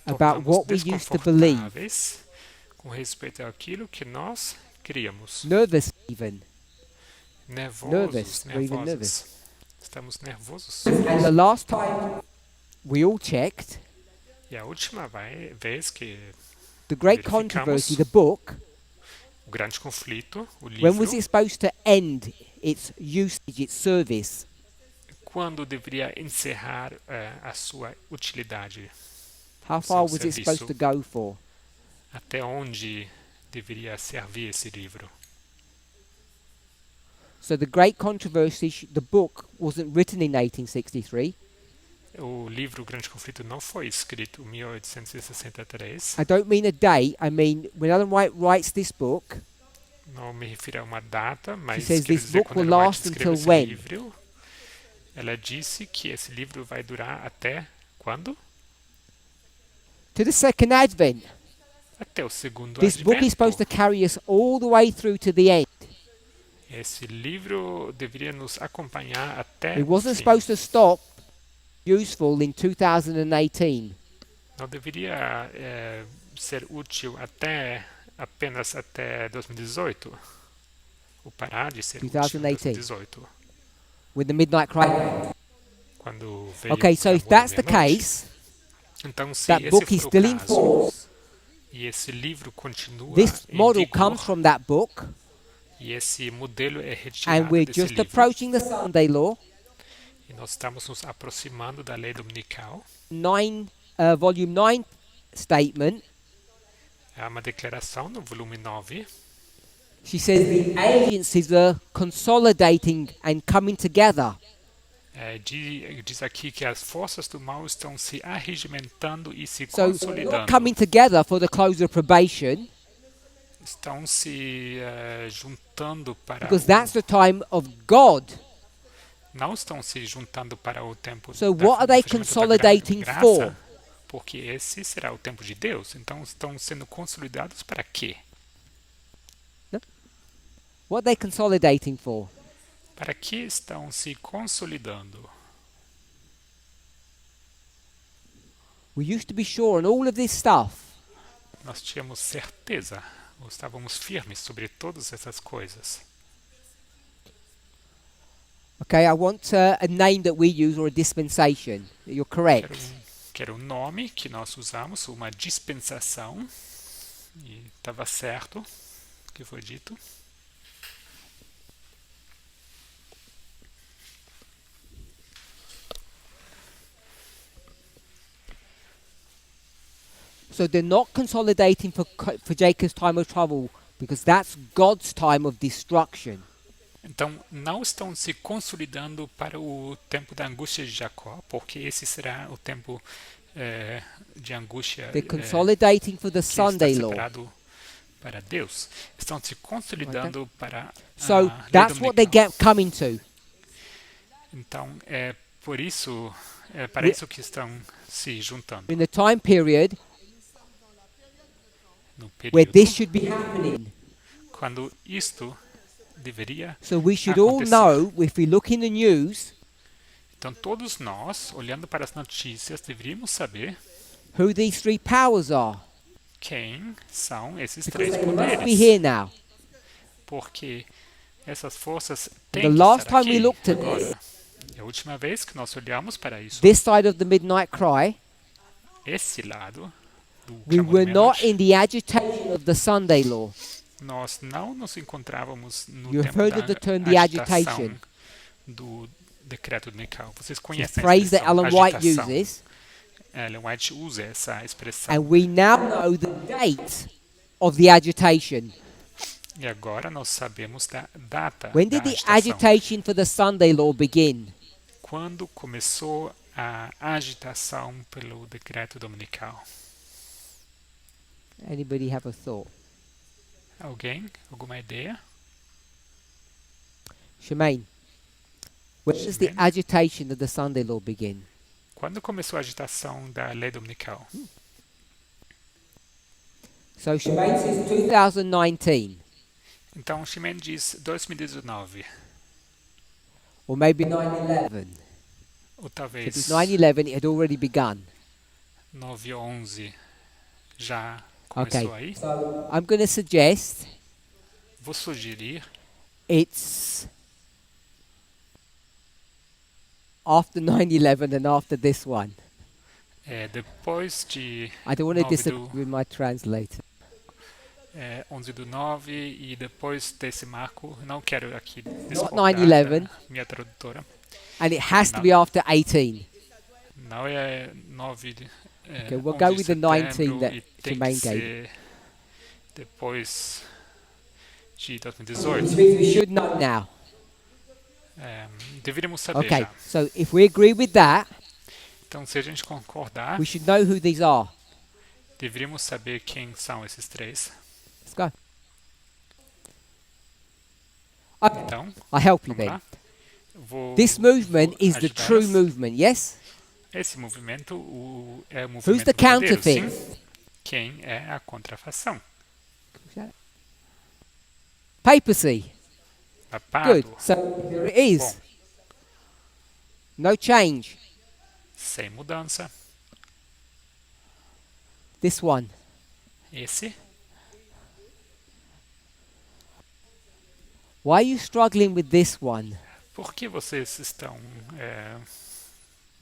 [SPEAKER 1] about
[SPEAKER 2] tornamos
[SPEAKER 1] what we used to believe.
[SPEAKER 2] desconfortáveis com respeito àquilo que nós criamos.
[SPEAKER 1] Nervous even.
[SPEAKER 2] Nervosos,
[SPEAKER 1] We're even
[SPEAKER 2] nervosas. Estamos nervosos.
[SPEAKER 1] And the last time we all checked,
[SPEAKER 2] E a última vez que
[SPEAKER 1] the great
[SPEAKER 2] Verificamos.
[SPEAKER 1] controversy, the book,
[SPEAKER 2] o grande conflito, o
[SPEAKER 1] when
[SPEAKER 2] livro,
[SPEAKER 1] was it supposed to end its usage, its service?
[SPEAKER 2] quando deveria encerrar a sua utilidade?
[SPEAKER 1] How far
[SPEAKER 2] Seu
[SPEAKER 1] was it supposed
[SPEAKER 2] serviço.
[SPEAKER 1] to go for?
[SPEAKER 2] Até onde deveria servir esse livro?
[SPEAKER 1] So the great controversy, the book wasn't written in 1863.
[SPEAKER 2] O livro O Grande Conflito não foi escrito em 1863.
[SPEAKER 1] I don't mean a date, I mean when Ellen White writes this book,
[SPEAKER 2] Não me refiro a uma data, mas
[SPEAKER 1] says
[SPEAKER 2] quero
[SPEAKER 1] this
[SPEAKER 2] dizer
[SPEAKER 1] book
[SPEAKER 2] quando
[SPEAKER 1] will
[SPEAKER 2] ela
[SPEAKER 1] last
[SPEAKER 2] escreveu
[SPEAKER 1] until
[SPEAKER 2] esse
[SPEAKER 1] when?
[SPEAKER 2] livro, ela disse que esse livro vai durar até quando?
[SPEAKER 1] to the second advent.
[SPEAKER 2] Até o segundo
[SPEAKER 1] This book is supposed to
[SPEAKER 2] advento.
[SPEAKER 1] carry us all the way through to the end.
[SPEAKER 2] Esse livro deveria nos acompanhar até
[SPEAKER 1] It
[SPEAKER 2] o
[SPEAKER 1] wasn't
[SPEAKER 2] fim.
[SPEAKER 1] supposed to stop useful in 2018.
[SPEAKER 2] Não deveria ser útil apenas até 2018? Ou parar de ser útil em
[SPEAKER 1] 2018.
[SPEAKER 2] 2018?
[SPEAKER 1] With the Midnight Cry came.
[SPEAKER 2] Quando veio
[SPEAKER 1] Okay,
[SPEAKER 2] o
[SPEAKER 1] so if
[SPEAKER 2] clamor da
[SPEAKER 1] that's the
[SPEAKER 2] meia-noite.
[SPEAKER 1] case,
[SPEAKER 2] Então, se
[SPEAKER 1] that
[SPEAKER 2] esse
[SPEAKER 1] book is
[SPEAKER 2] for
[SPEAKER 1] still
[SPEAKER 2] o
[SPEAKER 1] in
[SPEAKER 2] caso,
[SPEAKER 1] force.
[SPEAKER 2] e esse livro continua
[SPEAKER 1] This
[SPEAKER 2] em
[SPEAKER 1] model
[SPEAKER 2] vigor,
[SPEAKER 1] comes from that book,
[SPEAKER 2] e esse modelo é
[SPEAKER 1] and
[SPEAKER 2] retirado
[SPEAKER 1] we're
[SPEAKER 2] desse
[SPEAKER 1] just
[SPEAKER 2] livro,
[SPEAKER 1] approaching the Sunday law,
[SPEAKER 2] e nós estamos nos aproximando da lei dominical.
[SPEAKER 1] volume 9 statement.
[SPEAKER 2] Há uma declaração no volume 9,
[SPEAKER 1] She says the agencies are consolidating and coming together.
[SPEAKER 2] Diz aqui que as forças do mal estão se arregimentando e se
[SPEAKER 1] So not
[SPEAKER 2] consolidando.
[SPEAKER 1] coming together for the close of probation,
[SPEAKER 2] Estão se juntando para
[SPEAKER 1] because that's the time of God.
[SPEAKER 2] não estão se juntando para o tempo
[SPEAKER 1] So
[SPEAKER 2] da,
[SPEAKER 1] what are
[SPEAKER 2] do
[SPEAKER 1] they
[SPEAKER 2] fechamento
[SPEAKER 1] consolidating
[SPEAKER 2] da graça,
[SPEAKER 1] for?
[SPEAKER 2] porque esse será o tempo de Deus. Então estão sendo consolidados para quê?
[SPEAKER 1] What are they consolidating for?
[SPEAKER 2] Para que estão se consolidando?
[SPEAKER 1] We used to be sure on all of this stuff.
[SPEAKER 2] Nós tínhamos certeza, ou estávamos firmes sobre todas essas coisas.
[SPEAKER 1] Okay, I want a name that we use or a dispensation. You're correct.
[SPEAKER 2] Quero um nome que nós usamos, uma dispensação, e estava certo o que foi dito.
[SPEAKER 1] So they're not consolidating for Jacob's time of trouble because that's God's time of destruction.
[SPEAKER 2] Então, não estão se consolidando para o tempo da angústia de Jacó, porque esse será o tempo de angústia
[SPEAKER 1] They're consolidating for the
[SPEAKER 2] que está
[SPEAKER 1] Sunday law.
[SPEAKER 2] separado para Deus. Estão se consolidando para
[SPEAKER 1] So
[SPEAKER 2] a lei
[SPEAKER 1] that's what they
[SPEAKER 2] dominical.
[SPEAKER 1] get coming to.
[SPEAKER 2] Então, é por isso, é para isso que estão se juntando.
[SPEAKER 1] In the time period
[SPEAKER 2] No
[SPEAKER 1] where
[SPEAKER 2] período
[SPEAKER 1] this should be happening.
[SPEAKER 2] quando isto deveria
[SPEAKER 1] So we should all
[SPEAKER 2] acontecer.
[SPEAKER 1] know, if we look in the news,
[SPEAKER 2] Então, todos nós, olhando para as notícias, deveríamos saber
[SPEAKER 1] who these three powers are.
[SPEAKER 2] quem são esses
[SPEAKER 1] Because
[SPEAKER 2] três
[SPEAKER 1] they must be
[SPEAKER 2] poderes.
[SPEAKER 1] here now.
[SPEAKER 2] Porque essas forças
[SPEAKER 1] The
[SPEAKER 2] têm que
[SPEAKER 1] last
[SPEAKER 2] estar
[SPEAKER 1] time we
[SPEAKER 2] aqui
[SPEAKER 1] looked at
[SPEAKER 2] agora. E a última vez que nós olhamos para isso,
[SPEAKER 1] This side of the midnight cry,
[SPEAKER 2] esse lado do
[SPEAKER 1] we
[SPEAKER 2] clamor
[SPEAKER 1] were
[SPEAKER 2] da
[SPEAKER 1] not
[SPEAKER 2] meia-noite,
[SPEAKER 1] in the agitation of the Sunday law.
[SPEAKER 2] nós não nos encontrávamos no
[SPEAKER 1] You've
[SPEAKER 2] tempo
[SPEAKER 1] heard
[SPEAKER 2] da
[SPEAKER 1] of the term the
[SPEAKER 2] agitação
[SPEAKER 1] agitation.
[SPEAKER 2] do decreto dominical. Vocês
[SPEAKER 1] The
[SPEAKER 2] conhecem a
[SPEAKER 1] phrase that
[SPEAKER 2] expressão
[SPEAKER 1] Ellen White
[SPEAKER 2] agitação.
[SPEAKER 1] uses,
[SPEAKER 2] Ellen White usa essa expressão.
[SPEAKER 1] and we now know the date of the agitation.
[SPEAKER 2] E agora nós sabemos da data
[SPEAKER 1] When
[SPEAKER 2] da
[SPEAKER 1] did the
[SPEAKER 2] agitação.
[SPEAKER 1] agitation for the Sunday law begin?
[SPEAKER 2] Quando começou a agitação pelo decreto dominical?
[SPEAKER 1] Anybody have a thought?
[SPEAKER 2] Alguém? Alguma ideia?
[SPEAKER 1] Shemaine, when does the
[SPEAKER 2] Shemaine?
[SPEAKER 1] agitation of the Sunday law begin?
[SPEAKER 2] Quando começou a agitação da lei dominical?
[SPEAKER 1] So Shemaine says 2019,
[SPEAKER 2] Então, Shimon diz 2019,
[SPEAKER 1] or maybe 9/11.
[SPEAKER 2] ou
[SPEAKER 1] If
[SPEAKER 2] talvez
[SPEAKER 1] it's 9/11, it had already begun.
[SPEAKER 2] 9/11 já
[SPEAKER 1] Okay,
[SPEAKER 2] começou aí.
[SPEAKER 1] so I'm going to suggest
[SPEAKER 2] Vou sugerir
[SPEAKER 1] it's after 9/11 and after this one.
[SPEAKER 2] depois de
[SPEAKER 1] I don't want to
[SPEAKER 2] 9
[SPEAKER 1] disagree
[SPEAKER 2] do,
[SPEAKER 1] with my translator.
[SPEAKER 2] 11 do 9 e depois desse marco, não quero aqui
[SPEAKER 1] Not
[SPEAKER 2] discordar
[SPEAKER 1] 9/11.
[SPEAKER 2] da minha tradutora.
[SPEAKER 1] And it has to be after 18.
[SPEAKER 2] Não é 9 de
[SPEAKER 1] Okay, we'll
[SPEAKER 2] 11
[SPEAKER 1] go
[SPEAKER 2] de
[SPEAKER 1] with the
[SPEAKER 2] setembro
[SPEAKER 1] 19 that
[SPEAKER 2] e tem
[SPEAKER 1] Shemaine
[SPEAKER 2] que
[SPEAKER 1] gave.
[SPEAKER 2] ser depois de
[SPEAKER 1] Which
[SPEAKER 2] 2018.
[SPEAKER 1] means we should know now.
[SPEAKER 2] Deveríamos saber
[SPEAKER 1] Okay,
[SPEAKER 2] já.
[SPEAKER 1] so if we agree with that,
[SPEAKER 2] Então, se a gente concordar,
[SPEAKER 1] we should know who these are.
[SPEAKER 2] deveríamos saber quem são esses três.
[SPEAKER 1] Let's go. Okay,
[SPEAKER 2] Então,
[SPEAKER 1] I'll help you
[SPEAKER 2] vamos
[SPEAKER 1] then.
[SPEAKER 2] lá. Vou,
[SPEAKER 1] This movement
[SPEAKER 2] vou
[SPEAKER 1] is the
[SPEAKER 2] ajudá-las.
[SPEAKER 1] true movement, yes?
[SPEAKER 2] Esse movimento é o
[SPEAKER 1] Who's
[SPEAKER 2] movimento
[SPEAKER 1] the
[SPEAKER 2] verdadeiro,
[SPEAKER 1] counterfeit?
[SPEAKER 2] sim. Quem é a contrafação?
[SPEAKER 1] Papacy.
[SPEAKER 2] Papado,
[SPEAKER 1] Good. So here it is.
[SPEAKER 2] Bom.
[SPEAKER 1] No change.
[SPEAKER 2] sem mudança.
[SPEAKER 1] This one.
[SPEAKER 2] Esse,
[SPEAKER 1] Why are you struggling with this one?
[SPEAKER 2] por que vocês estão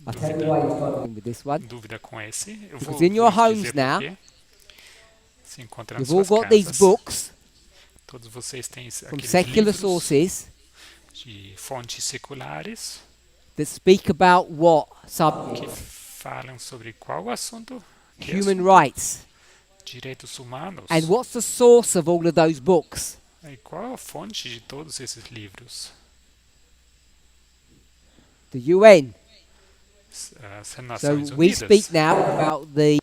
[SPEAKER 1] I'll tell you why you're struggling with this
[SPEAKER 2] em
[SPEAKER 1] one.
[SPEAKER 2] dúvida com esse? Eu
[SPEAKER 1] Because
[SPEAKER 2] vou
[SPEAKER 1] in your
[SPEAKER 2] vou
[SPEAKER 1] homes
[SPEAKER 2] dizer
[SPEAKER 1] now,
[SPEAKER 2] por quê. Se encontra nas
[SPEAKER 1] You've all
[SPEAKER 2] suas
[SPEAKER 1] got these
[SPEAKER 2] casas,
[SPEAKER 1] books
[SPEAKER 2] todos vocês têm
[SPEAKER 1] from
[SPEAKER 2] aqueles
[SPEAKER 1] secular
[SPEAKER 2] livros
[SPEAKER 1] sources
[SPEAKER 2] de fontes seculares
[SPEAKER 1] that speak about what
[SPEAKER 2] que
[SPEAKER 1] subject?
[SPEAKER 2] falam sobre qual assunto? Que
[SPEAKER 1] Human
[SPEAKER 2] assunto?
[SPEAKER 1] rights.
[SPEAKER 2] Direitos humanos.
[SPEAKER 1] And what's the source of all of those books?
[SPEAKER 2] E qual a fonte de todos esses livros?
[SPEAKER 1] The UN.
[SPEAKER 2] As
[SPEAKER 1] So
[SPEAKER 2] Nações
[SPEAKER 1] we speak
[SPEAKER 2] Unidas.
[SPEAKER 1] now about the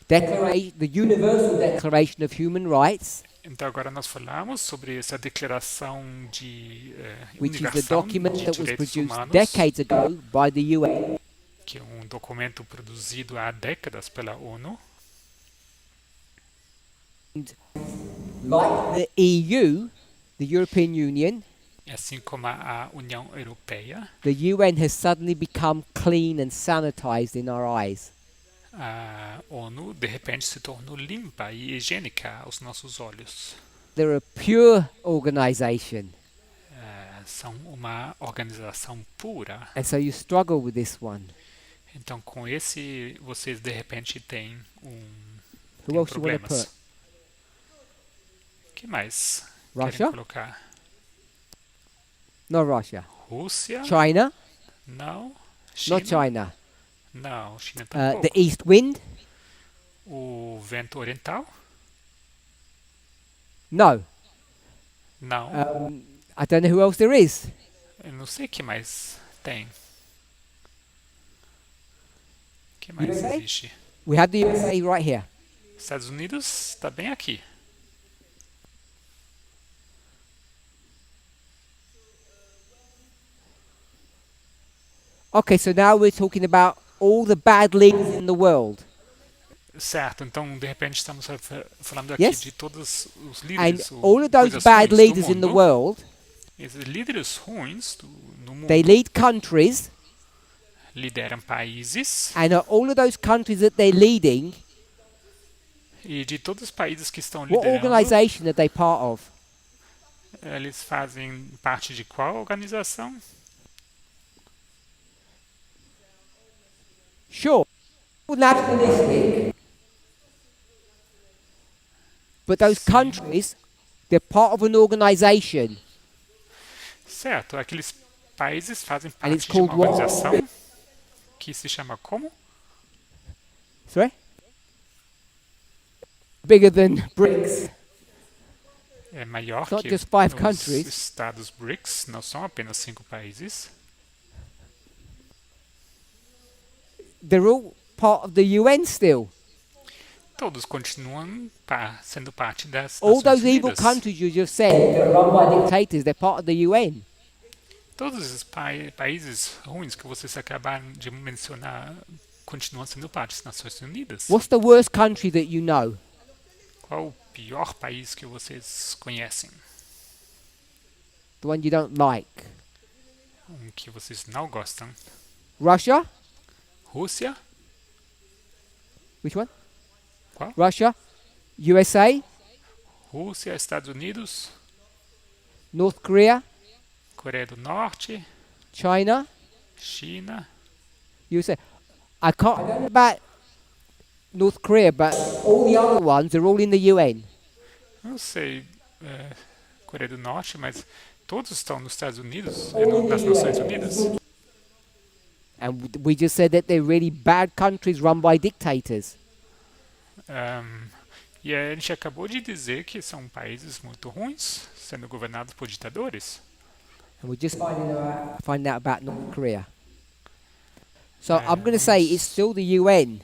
[SPEAKER 1] Declaration, the Universal Declaration of Human Rights,
[SPEAKER 2] Então agora nós falamos sobre essa declaração
[SPEAKER 1] which is a
[SPEAKER 2] universal
[SPEAKER 1] document
[SPEAKER 2] de
[SPEAKER 1] that was
[SPEAKER 2] direitos
[SPEAKER 1] produced
[SPEAKER 2] humanos,
[SPEAKER 1] decades ago by the UN.
[SPEAKER 2] que é um documento produzido há décadas pela ONU.
[SPEAKER 1] Like the EU, the European Union,
[SPEAKER 2] Assim como a União Europeia,
[SPEAKER 1] the UN has suddenly become clean and sanitized in our eyes.
[SPEAKER 2] a ONU de repente se tornou limpa e higiênica aos nossos olhos.
[SPEAKER 1] They're a pure organization.
[SPEAKER 2] São uma organização pura.
[SPEAKER 1] And so you struggle with this one.
[SPEAKER 2] Então, com esse, vocês de repente têm
[SPEAKER 1] Who else you want to
[SPEAKER 2] problemas.
[SPEAKER 1] put?
[SPEAKER 2] O que mais
[SPEAKER 1] Russia?
[SPEAKER 2] querem colocar?
[SPEAKER 1] Not Russia.
[SPEAKER 2] Rússia?
[SPEAKER 1] China?
[SPEAKER 2] Não. China?
[SPEAKER 1] Not China.
[SPEAKER 2] Não, China tampouco.
[SPEAKER 1] The East Wind?
[SPEAKER 2] O vento oriental?
[SPEAKER 1] No.
[SPEAKER 2] Não.
[SPEAKER 1] I don't know who else there is.
[SPEAKER 2] Eu não sei o que mais tem. O que mais
[SPEAKER 1] USA?
[SPEAKER 2] existe?
[SPEAKER 1] We have the USA right here.
[SPEAKER 2] Estados Unidos está bem aqui.
[SPEAKER 1] Okay, so now we're talking about all the bad leaders in the world.
[SPEAKER 2] Certo, então de repente estamos falando aqui
[SPEAKER 1] Yes?
[SPEAKER 2] de todos os
[SPEAKER 1] And
[SPEAKER 2] líderes,
[SPEAKER 1] all of those
[SPEAKER 2] coisas
[SPEAKER 1] bad
[SPEAKER 2] ruins
[SPEAKER 1] leaders
[SPEAKER 2] do
[SPEAKER 1] in the
[SPEAKER 2] mundo.
[SPEAKER 1] world,
[SPEAKER 2] Esses líderes ruins no mundo
[SPEAKER 1] they lead countries,
[SPEAKER 2] lideram países,
[SPEAKER 1] and all of those countries that they're leading,
[SPEAKER 2] e de todos os países que estão
[SPEAKER 1] what
[SPEAKER 2] liderando,
[SPEAKER 1] organization are they part of?
[SPEAKER 2] eles fazem parte de qual organização?
[SPEAKER 1] Sure, nationalistic, but those countries, they're part of an organization.
[SPEAKER 2] Certo, aqueles países fazem
[SPEAKER 1] And it's
[SPEAKER 2] parte de uma
[SPEAKER 1] called what?
[SPEAKER 2] organização que se chama como?
[SPEAKER 1] Sorry? Bigger than BRICS.
[SPEAKER 2] É maior
[SPEAKER 1] It's not
[SPEAKER 2] que
[SPEAKER 1] just 5
[SPEAKER 2] os
[SPEAKER 1] countries.
[SPEAKER 2] Estados BRICS, não são apenas 5 países.
[SPEAKER 1] They're all part of the UN still.
[SPEAKER 2] Todos continuam sendo parte das
[SPEAKER 1] All
[SPEAKER 2] Nações
[SPEAKER 1] those evil
[SPEAKER 2] Unidas.
[SPEAKER 1] countries you just said that are run by dictators, they're part of the UN.
[SPEAKER 2] Todos os países ruins que vocês acabaram de mencionar continuam sendo parte das Nações Unidas.
[SPEAKER 1] What's the worst country that you know?
[SPEAKER 2] Qual o pior país que vocês conhecem?
[SPEAKER 1] The one you don't like?
[SPEAKER 2] Que vocês não gostam?
[SPEAKER 1] Russia?
[SPEAKER 2] Rússia?
[SPEAKER 1] Which one?
[SPEAKER 2] Qual?
[SPEAKER 1] Russia? USA?
[SPEAKER 2] Rússia, Estados Unidos,
[SPEAKER 1] North Korea?
[SPEAKER 2] Coreia do Norte,
[SPEAKER 1] China?
[SPEAKER 2] China.
[SPEAKER 1] USA? I don't know about North Korea, but all the other ones are all in the UN.
[SPEAKER 2] Não sei, Coreia do Norte, mas todos estão nos Estados Unidos, nas Nações Unidas.
[SPEAKER 1] And we just said that they're really bad countries run by dictators.
[SPEAKER 2] E a gente acabou de dizer que são países muito ruins, sendo governados por ditadores.
[SPEAKER 1] And we're just finding out about North Korea. So I'm going to say it's still the UN.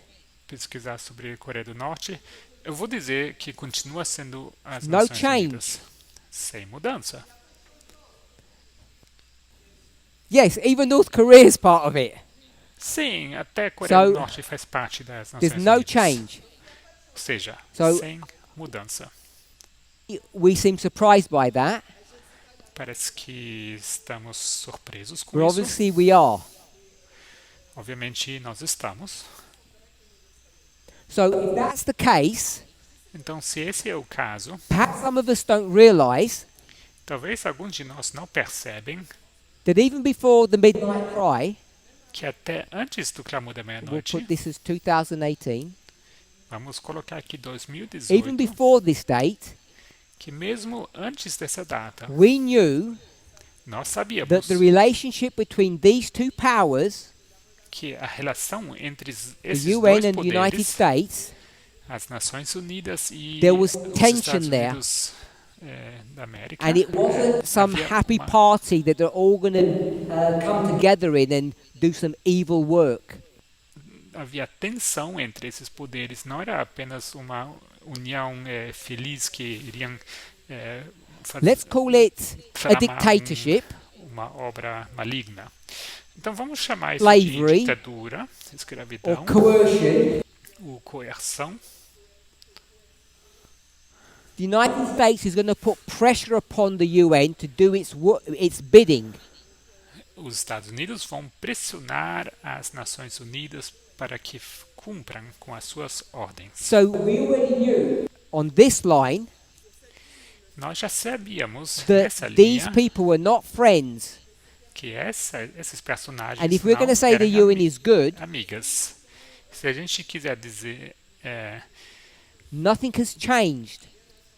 [SPEAKER 2] Pesquisar sobre a Coreia do Norte. Eu vou dizer que continua sendo as
[SPEAKER 1] No
[SPEAKER 2] Nações
[SPEAKER 1] change.
[SPEAKER 2] Unidas. Sem mudança.
[SPEAKER 1] Yes, even North Korea is part of it.
[SPEAKER 2] Sim, até a Coreia
[SPEAKER 1] So,
[SPEAKER 2] do Norte faz parte das Nações
[SPEAKER 1] There's no
[SPEAKER 2] Unidas.
[SPEAKER 1] change.
[SPEAKER 2] Ou seja,
[SPEAKER 1] So-
[SPEAKER 2] sem mudança.
[SPEAKER 1] We seem surprised by that,
[SPEAKER 2] Parece que estamos surpresos com
[SPEAKER 1] but
[SPEAKER 2] isso.
[SPEAKER 1] obviously we are.
[SPEAKER 2] Obviamente nós estamos.
[SPEAKER 1] So if that's the case,
[SPEAKER 2] Então, se esse é o caso,
[SPEAKER 1] perhaps some of us don't realize
[SPEAKER 2] talvez alguns de nós não percebem
[SPEAKER 1] that even before the midnight cry,
[SPEAKER 2] que até antes do clamor da
[SPEAKER 1] we'll
[SPEAKER 2] meia-noite,
[SPEAKER 1] put this as 2018,
[SPEAKER 2] vamos colocar aqui
[SPEAKER 1] even
[SPEAKER 2] 2018,
[SPEAKER 1] before this date,
[SPEAKER 2] que mesmo antes dessa data,
[SPEAKER 1] we knew
[SPEAKER 2] nós
[SPEAKER 1] that
[SPEAKER 2] sabíamos
[SPEAKER 1] the relationship between these two powers,
[SPEAKER 2] que a relação entre
[SPEAKER 1] the
[SPEAKER 2] esses
[SPEAKER 1] UN
[SPEAKER 2] dois
[SPEAKER 1] and the United
[SPEAKER 2] poderes,
[SPEAKER 1] States,
[SPEAKER 2] as Nações Unidas e
[SPEAKER 1] there was
[SPEAKER 2] os
[SPEAKER 1] tension
[SPEAKER 2] Estados
[SPEAKER 1] there.
[SPEAKER 2] Unidos da América.
[SPEAKER 1] And it wasn't some
[SPEAKER 2] Havia
[SPEAKER 1] happy
[SPEAKER 2] uma-
[SPEAKER 1] party that they're all going to come together in and do some evil work.
[SPEAKER 2] Havia tensão entre esses poderes, não era apenas uma união feliz que iriam
[SPEAKER 1] Let's call it a
[SPEAKER 2] tramar
[SPEAKER 1] dictatorship,
[SPEAKER 2] uma obra maligna. Então vamos chamar isso de
[SPEAKER 1] slavery,
[SPEAKER 2] ditadura,
[SPEAKER 1] or
[SPEAKER 2] escravidão,
[SPEAKER 1] coercion.
[SPEAKER 2] ou coerção.
[SPEAKER 1] The United States is going to put pressure upon the UN to do its bidding.
[SPEAKER 2] Os Estados Unidos vão pressionar as Nações Unidas para que cumpram com as suas ordens.
[SPEAKER 1] So we already knew on this line
[SPEAKER 2] Nós já sabíamos
[SPEAKER 1] that
[SPEAKER 2] nessa
[SPEAKER 1] these
[SPEAKER 2] linha
[SPEAKER 1] people were not friends.
[SPEAKER 2] que esses personagens
[SPEAKER 1] And if we're going
[SPEAKER 2] não
[SPEAKER 1] to say the
[SPEAKER 2] eram
[SPEAKER 1] UN is good,
[SPEAKER 2] amigas. Se a gente quiser dizer
[SPEAKER 1] nothing has changed.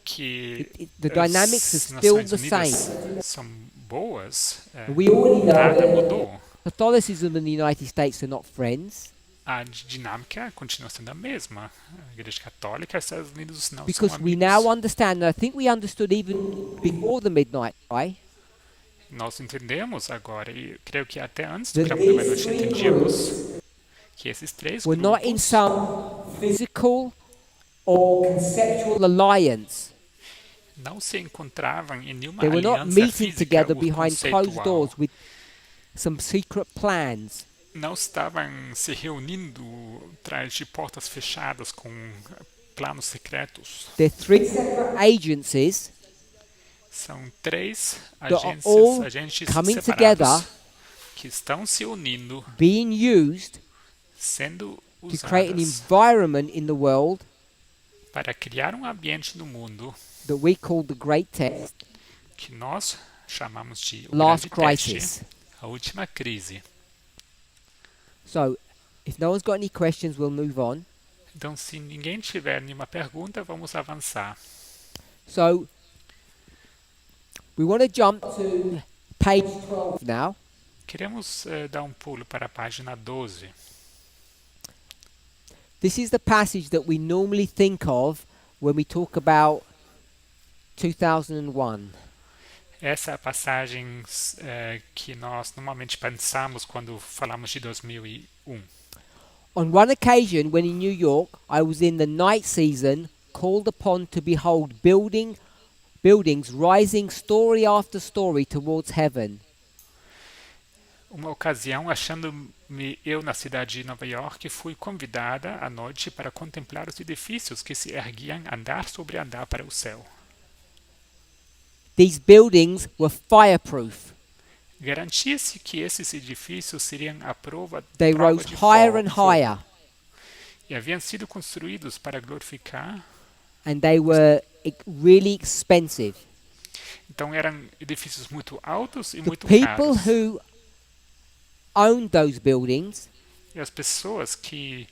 [SPEAKER 2] que
[SPEAKER 1] The dynamics are
[SPEAKER 2] as
[SPEAKER 1] still
[SPEAKER 2] Nações
[SPEAKER 1] the
[SPEAKER 2] Unidas
[SPEAKER 1] same.
[SPEAKER 2] são boas,
[SPEAKER 1] We already know
[SPEAKER 2] nada
[SPEAKER 1] that
[SPEAKER 2] mudou.
[SPEAKER 1] Catholicism and the United States are not friends
[SPEAKER 2] A dinâmica continua sendo a mesma. A Igreja Católica e os Estados Unidos não
[SPEAKER 1] because
[SPEAKER 2] são
[SPEAKER 1] we
[SPEAKER 2] amigos.
[SPEAKER 1] now understand, and I think we understood even before the midnight cry,
[SPEAKER 2] Nós entendemos agora, e creio que até antes do
[SPEAKER 1] that
[SPEAKER 2] programa da
[SPEAKER 1] these
[SPEAKER 2] meia-noite
[SPEAKER 1] three
[SPEAKER 2] entendíamos
[SPEAKER 1] groups
[SPEAKER 2] que esses três
[SPEAKER 1] were not in
[SPEAKER 2] grupos
[SPEAKER 1] some physical or conceptual alliance.
[SPEAKER 2] não se encontravam em nenhuma
[SPEAKER 1] They were not
[SPEAKER 2] aliança
[SPEAKER 1] meeting
[SPEAKER 2] física
[SPEAKER 1] together
[SPEAKER 2] ou
[SPEAKER 1] behind closed
[SPEAKER 2] conceitual.
[SPEAKER 1] doors with some secret plans.
[SPEAKER 2] Não estavam se reunindo atrás de portas fechadas com planos secretos.
[SPEAKER 1] They're three separate agencies
[SPEAKER 2] São três
[SPEAKER 1] that are all
[SPEAKER 2] agentes
[SPEAKER 1] coming
[SPEAKER 2] separados
[SPEAKER 1] together,
[SPEAKER 2] que estão se unindo,
[SPEAKER 1] being used
[SPEAKER 2] sendo
[SPEAKER 1] to create an
[SPEAKER 2] usadas
[SPEAKER 1] environment in the world
[SPEAKER 2] para criar um ambiente no mundo
[SPEAKER 1] that we call the Great Test,
[SPEAKER 2] que nós chamamos de o
[SPEAKER 1] last
[SPEAKER 2] grande teste,
[SPEAKER 1] crisis.
[SPEAKER 2] a última crise.
[SPEAKER 1] So, if no one's got any questions, we'll move on.
[SPEAKER 2] Então, se ninguém tiver nenhuma pergunta, vamos avançar.
[SPEAKER 1] So, we want to jump to page 12 now.
[SPEAKER 2] Queremos dar um pulo para a página 12.
[SPEAKER 1] This is the passage that we normally think of when we talk about 2001.
[SPEAKER 2] Essa é a passagem que nós normalmente pensamos quando falamos de 2001.
[SPEAKER 1] On one occasion, when in New York, I was in the night season, called upon to behold buildings rising story after story towards heaven.
[SPEAKER 2] Uma ocasião, achando-me eu na cidade de Nova York, fui convidada à noite para contemplar os edifícios que se erguiam andar sobre andar para o céu.
[SPEAKER 1] These buildings were fireproof.
[SPEAKER 2] Garantia-se que esses edifícios seriam a prova
[SPEAKER 1] They rose
[SPEAKER 2] de
[SPEAKER 1] higher and
[SPEAKER 2] fogo,
[SPEAKER 1] higher,
[SPEAKER 2] e haviam sido construídos para glorificar.
[SPEAKER 1] and they were really expensive.
[SPEAKER 2] Então eram edifícios muito altos e
[SPEAKER 1] The
[SPEAKER 2] muito
[SPEAKER 1] people
[SPEAKER 2] caros.
[SPEAKER 1] who owned those buildings,
[SPEAKER 2] E as pessoas que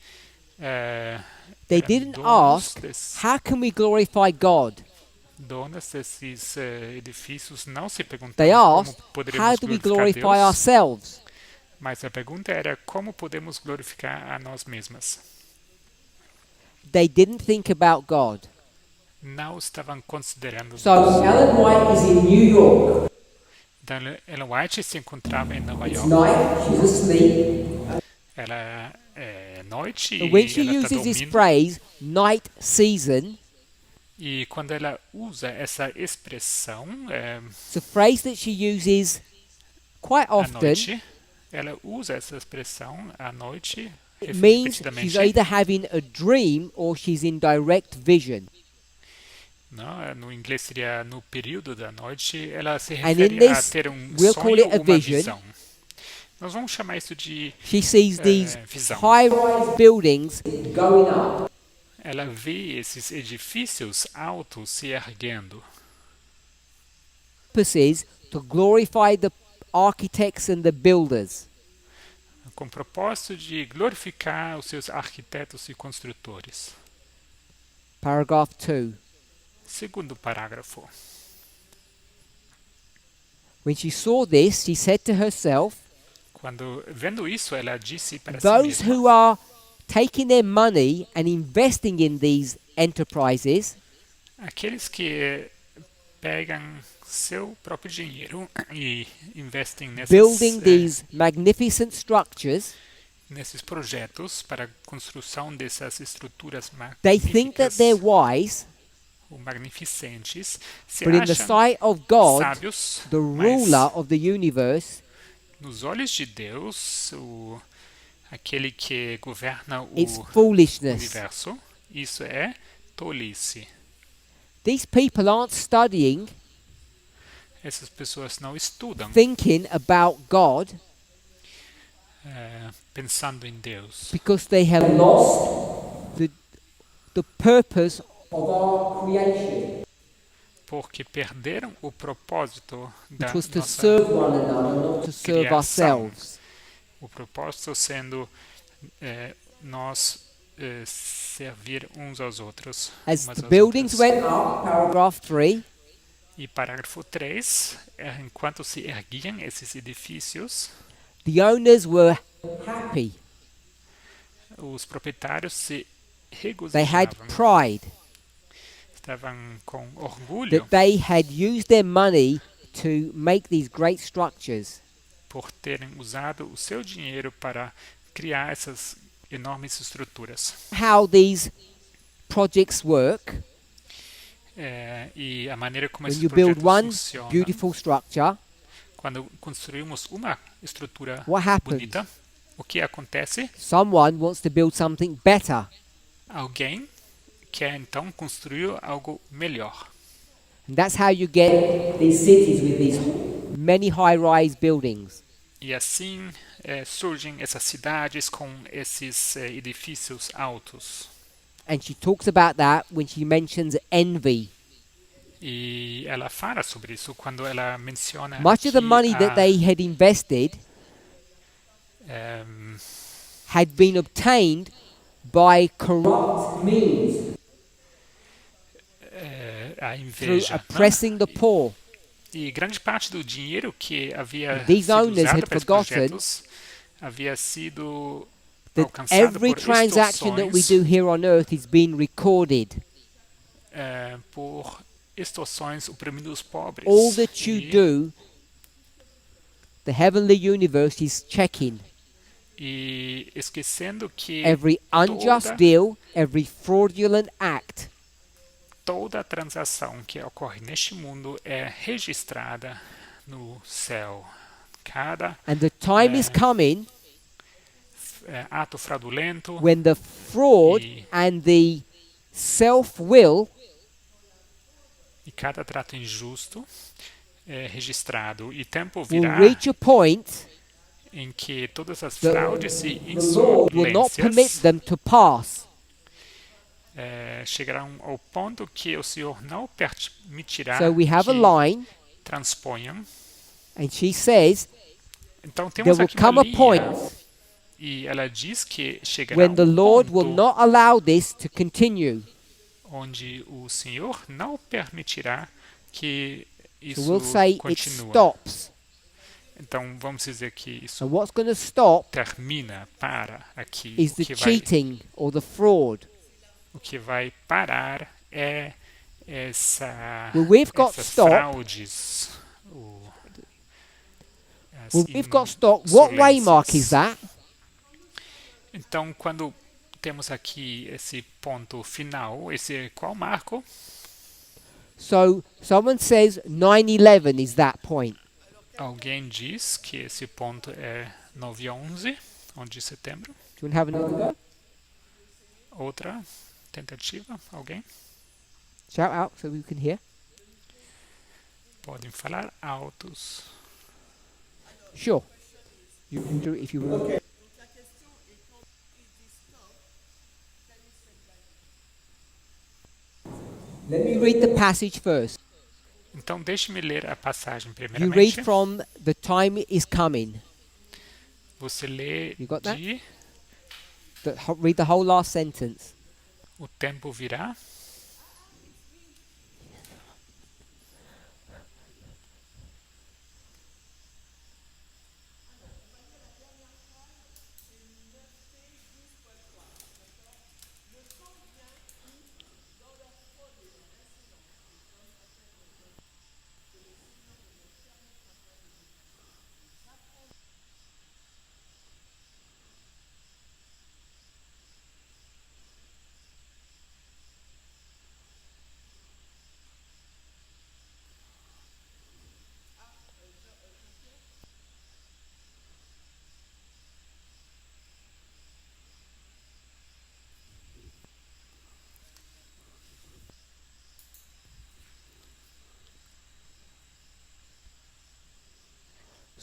[SPEAKER 1] they
[SPEAKER 2] eram
[SPEAKER 1] didn't ask, how can we glorify God?
[SPEAKER 2] donas desses edifícios não se
[SPEAKER 1] They
[SPEAKER 2] perguntavam
[SPEAKER 1] asked,
[SPEAKER 2] como
[SPEAKER 1] how
[SPEAKER 2] poderemos
[SPEAKER 1] do we
[SPEAKER 2] glorificar
[SPEAKER 1] glorify
[SPEAKER 2] Deus,
[SPEAKER 1] ourselves?
[SPEAKER 2] mas a pergunta era como podemos glorificar a nós mesmas.
[SPEAKER 1] They didn't think about God.
[SPEAKER 2] Não estavam considerando
[SPEAKER 1] So
[SPEAKER 2] Deus.
[SPEAKER 1] Ellen White is in New York.
[SPEAKER 2] Então Ellen White se encontrava em Nova
[SPEAKER 1] It's
[SPEAKER 2] York.
[SPEAKER 1] night, she's asleep.
[SPEAKER 2] Ela é noite
[SPEAKER 1] And when
[SPEAKER 2] e
[SPEAKER 1] she
[SPEAKER 2] ela está
[SPEAKER 1] uses this
[SPEAKER 2] dormindo.
[SPEAKER 1] phrase, night season,
[SPEAKER 2] E quando ela usa essa expressão
[SPEAKER 1] it's a phrase that she uses quite
[SPEAKER 2] à
[SPEAKER 1] often.
[SPEAKER 2] noite, ela usa essa expressão à noite
[SPEAKER 1] It means she's
[SPEAKER 2] repetidamente.
[SPEAKER 1] either having a dream or she's in direct vision.
[SPEAKER 2] Não, no inglês seria no período da noite. Ela se
[SPEAKER 1] And in
[SPEAKER 2] refere a
[SPEAKER 1] this,
[SPEAKER 2] ter um
[SPEAKER 1] we'll call
[SPEAKER 2] sonho
[SPEAKER 1] it a
[SPEAKER 2] ou uma
[SPEAKER 1] vision.
[SPEAKER 2] visão. Nós vamos chamar isso de
[SPEAKER 1] She sees these
[SPEAKER 2] visão.
[SPEAKER 1] high-rise buildings going up.
[SPEAKER 2] Ela vê esses edifícios altos se erguendo.
[SPEAKER 1] Purposes to glorify the architects and the builders.
[SPEAKER 2] Com o propósito de glorificar os seus arquitetos e construtores.
[SPEAKER 1] Paragraph 2.
[SPEAKER 2] Segundo parágrafo.
[SPEAKER 1] When she saw this, she said to herself,
[SPEAKER 2] Quando vendo isso, ela disse para si
[SPEAKER 1] those
[SPEAKER 2] mesma:
[SPEAKER 1] who are taking their money and investing in these enterprises
[SPEAKER 2] aqueles que pegam seu próprio dinheiro e investem
[SPEAKER 1] building these magnificent structures.
[SPEAKER 2] nesses projetos para a construção dessas estruturas
[SPEAKER 1] They think that they're
[SPEAKER 2] magníficas
[SPEAKER 1] wise,
[SPEAKER 2] ou magnificentes, se
[SPEAKER 1] but in the
[SPEAKER 2] acham
[SPEAKER 1] sight of God,
[SPEAKER 2] sábios,
[SPEAKER 1] the
[SPEAKER 2] mas
[SPEAKER 1] ruler of the universe,
[SPEAKER 2] nos olhos de Deus, aquele que governa
[SPEAKER 1] it's
[SPEAKER 2] o
[SPEAKER 1] foolishness.
[SPEAKER 2] universo, isso é tolice.
[SPEAKER 1] These people aren't studying,
[SPEAKER 2] Essas pessoas não estudam
[SPEAKER 1] thinking about God,
[SPEAKER 2] pensando em Deus,
[SPEAKER 1] because they have lost the purpose of our creation,
[SPEAKER 2] porque perderam o propósito
[SPEAKER 1] which
[SPEAKER 2] da
[SPEAKER 1] was to
[SPEAKER 2] nossa
[SPEAKER 1] serve one another, not to serve
[SPEAKER 2] criação.
[SPEAKER 1] ourselves.
[SPEAKER 2] O propósito sendo nós servir uns aos outros,
[SPEAKER 1] As
[SPEAKER 2] umas
[SPEAKER 1] the
[SPEAKER 2] às
[SPEAKER 1] buildings
[SPEAKER 2] outras.
[SPEAKER 1] went up, paragraph 3,
[SPEAKER 2] E parágrafo 3, enquanto se erguiam esses edifícios,
[SPEAKER 1] the owners were happy.
[SPEAKER 2] os proprietários se
[SPEAKER 1] They had
[SPEAKER 2] regozijavam,
[SPEAKER 1] pride
[SPEAKER 2] estavam com orgulho
[SPEAKER 1] that they had used their money to make these great structures.
[SPEAKER 2] por terem usado o seu dinheiro para criar essas enormes estruturas.
[SPEAKER 1] How these projects work:
[SPEAKER 2] E a maneira como
[SPEAKER 1] when
[SPEAKER 2] esses
[SPEAKER 1] you build
[SPEAKER 2] projetos
[SPEAKER 1] one
[SPEAKER 2] funcionam,
[SPEAKER 1] beautiful structure,
[SPEAKER 2] quando construímos uma estrutura
[SPEAKER 1] what happens?
[SPEAKER 2] bonita, o que acontece?
[SPEAKER 1] Someone wants to build something better,
[SPEAKER 2] Alguém quer então construir algo melhor.
[SPEAKER 1] and that's how you get these cities with these many high-rise buildings.
[SPEAKER 2] E assim surgem essas cidades com esses edifícios altos.
[SPEAKER 1] And she talks about that when she mentions envy.
[SPEAKER 2] E ela fala sobre isso quando ela menciona
[SPEAKER 1] Much of the
[SPEAKER 2] aqui
[SPEAKER 1] money that they had invested
[SPEAKER 2] ehm,
[SPEAKER 1] had been obtained by corrupt means,
[SPEAKER 2] a
[SPEAKER 1] through
[SPEAKER 2] inveja.
[SPEAKER 1] oppressing the poor.
[SPEAKER 2] E grande parte do dinheiro que havia
[SPEAKER 1] These
[SPEAKER 2] sido
[SPEAKER 1] owners
[SPEAKER 2] usado
[SPEAKER 1] had
[SPEAKER 2] para esses
[SPEAKER 1] forgotten
[SPEAKER 2] projetos havia sido
[SPEAKER 1] that
[SPEAKER 2] alcançado
[SPEAKER 1] every
[SPEAKER 2] por
[SPEAKER 1] transaction that we
[SPEAKER 2] extorsões,
[SPEAKER 1] do here on earth is being recorded.
[SPEAKER 2] por extorsões oprimindo os pobres.
[SPEAKER 1] All that you
[SPEAKER 2] E,
[SPEAKER 1] do, the heavenly universe is checking.
[SPEAKER 2] e esquecendo que
[SPEAKER 1] Every unjust
[SPEAKER 2] toda,
[SPEAKER 1] deal, every fraudulent act
[SPEAKER 2] toda transação que ocorre neste mundo é registrada no céu. Cada
[SPEAKER 1] and the time is coming
[SPEAKER 2] ato fraudulento
[SPEAKER 1] when the fraud
[SPEAKER 2] e,
[SPEAKER 1] and the self-will
[SPEAKER 2] e cada trato injusto é registrado. E tempo
[SPEAKER 1] will
[SPEAKER 2] virá
[SPEAKER 1] reach a point
[SPEAKER 2] em que todas as
[SPEAKER 1] that
[SPEAKER 2] fraudes e
[SPEAKER 1] the Lord will not permit
[SPEAKER 2] insolências
[SPEAKER 1] them to pass.
[SPEAKER 2] chegarão ao ponto que o Senhor não permitirá
[SPEAKER 1] So we have a
[SPEAKER 2] que
[SPEAKER 1] line,
[SPEAKER 2] transponham.
[SPEAKER 1] and she says
[SPEAKER 2] Então
[SPEAKER 1] there
[SPEAKER 2] temos
[SPEAKER 1] will
[SPEAKER 2] aqui uma
[SPEAKER 1] come a
[SPEAKER 2] linha
[SPEAKER 1] point
[SPEAKER 2] e ela diz que chegará
[SPEAKER 1] when the Lord will
[SPEAKER 2] ponto
[SPEAKER 1] not allow this to continue.
[SPEAKER 2] onde o Senhor não permitirá que
[SPEAKER 1] So
[SPEAKER 2] isso
[SPEAKER 1] we'll say it
[SPEAKER 2] continue.
[SPEAKER 1] stops.
[SPEAKER 2] Então vamos dizer que isso
[SPEAKER 1] And what's going to stop
[SPEAKER 2] termina, para aqui.
[SPEAKER 1] is the cheating or the fraud.
[SPEAKER 2] O que vai parar é
[SPEAKER 1] Well, we've got
[SPEAKER 2] essas
[SPEAKER 1] stop.
[SPEAKER 2] fraudes. As
[SPEAKER 1] Well, we've got stock. What waymark is that?
[SPEAKER 2] Então, quando temos aqui esse ponto final, esse qual marco?
[SPEAKER 1] So someone says 9/11 is that point.
[SPEAKER 2] Alguém diz que esse ponto é 9/11, 11 de setembro.
[SPEAKER 1] Do you want to have another go?
[SPEAKER 2] Outra tentativa? Alguém?
[SPEAKER 1] Shout out so we can hear.
[SPEAKER 2] Podem falar altos.
[SPEAKER 1] Sure. You can do it if you want.
[SPEAKER 3] Okay.
[SPEAKER 1] Let me read the passage first.
[SPEAKER 2] Então, deixe-me ler a passagem
[SPEAKER 1] You read
[SPEAKER 2] primeiramente.
[SPEAKER 1] from the time is coming.
[SPEAKER 2] Você lê
[SPEAKER 1] You got that?
[SPEAKER 2] de
[SPEAKER 1] Read the whole last sentence.
[SPEAKER 2] o tempo virá.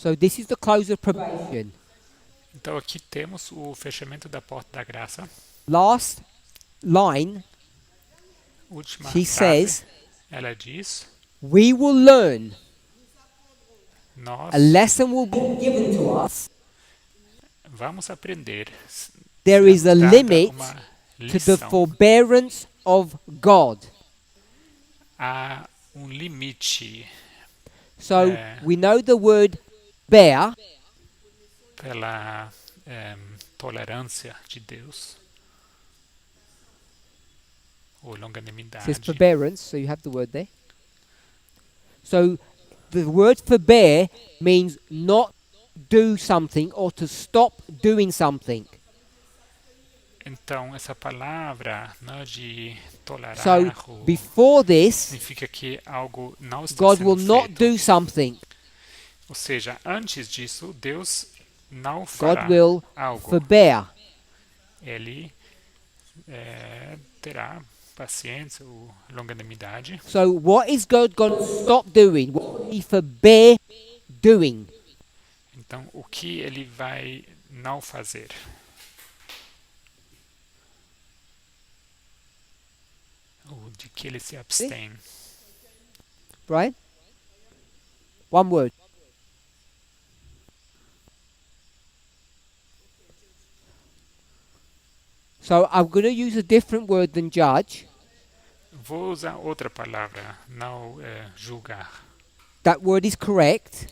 [SPEAKER 1] So this is the close of probation.
[SPEAKER 2] Então aqui temos o fechamento da porta da graça.
[SPEAKER 1] Last line,
[SPEAKER 2] Última
[SPEAKER 1] she
[SPEAKER 2] frase,
[SPEAKER 1] says,
[SPEAKER 2] ela diz:
[SPEAKER 1] we will learn.
[SPEAKER 2] nós
[SPEAKER 1] A lesson will be given to us.
[SPEAKER 2] vamos aprender.
[SPEAKER 1] There is a
[SPEAKER 2] Será-nos dada
[SPEAKER 1] limit
[SPEAKER 2] uma
[SPEAKER 1] to the
[SPEAKER 2] lição.
[SPEAKER 1] forbearance of God.
[SPEAKER 2] Há limite
[SPEAKER 1] So we know the word bear
[SPEAKER 2] pela tolerância de Deus, ou
[SPEAKER 1] says
[SPEAKER 2] longanimidade.
[SPEAKER 1] forbearance, so you have the word there. So the word forbear means not do something or to stop doing something.
[SPEAKER 2] Então, essa palavra, né, de tolerar
[SPEAKER 1] So
[SPEAKER 2] ou
[SPEAKER 1] before this,
[SPEAKER 2] significa que algo não está
[SPEAKER 1] God
[SPEAKER 2] sendo
[SPEAKER 1] will not
[SPEAKER 2] feito.
[SPEAKER 1] do something.
[SPEAKER 2] Ou seja, antes disso, Deus não
[SPEAKER 1] God
[SPEAKER 2] fará
[SPEAKER 1] will
[SPEAKER 2] algo.
[SPEAKER 1] forbear.
[SPEAKER 2] Ele terá paciência ou longanimidade.
[SPEAKER 1] So what is God going to stop doing? What will he forbear doing?
[SPEAKER 2] Então, o que ele vai não fazer? Ou de que ele se abstém?
[SPEAKER 1] Right? One word. So I'm going to use a different word than judge.
[SPEAKER 2] Vou usar outra palavra, não julgar.
[SPEAKER 1] That word is correct.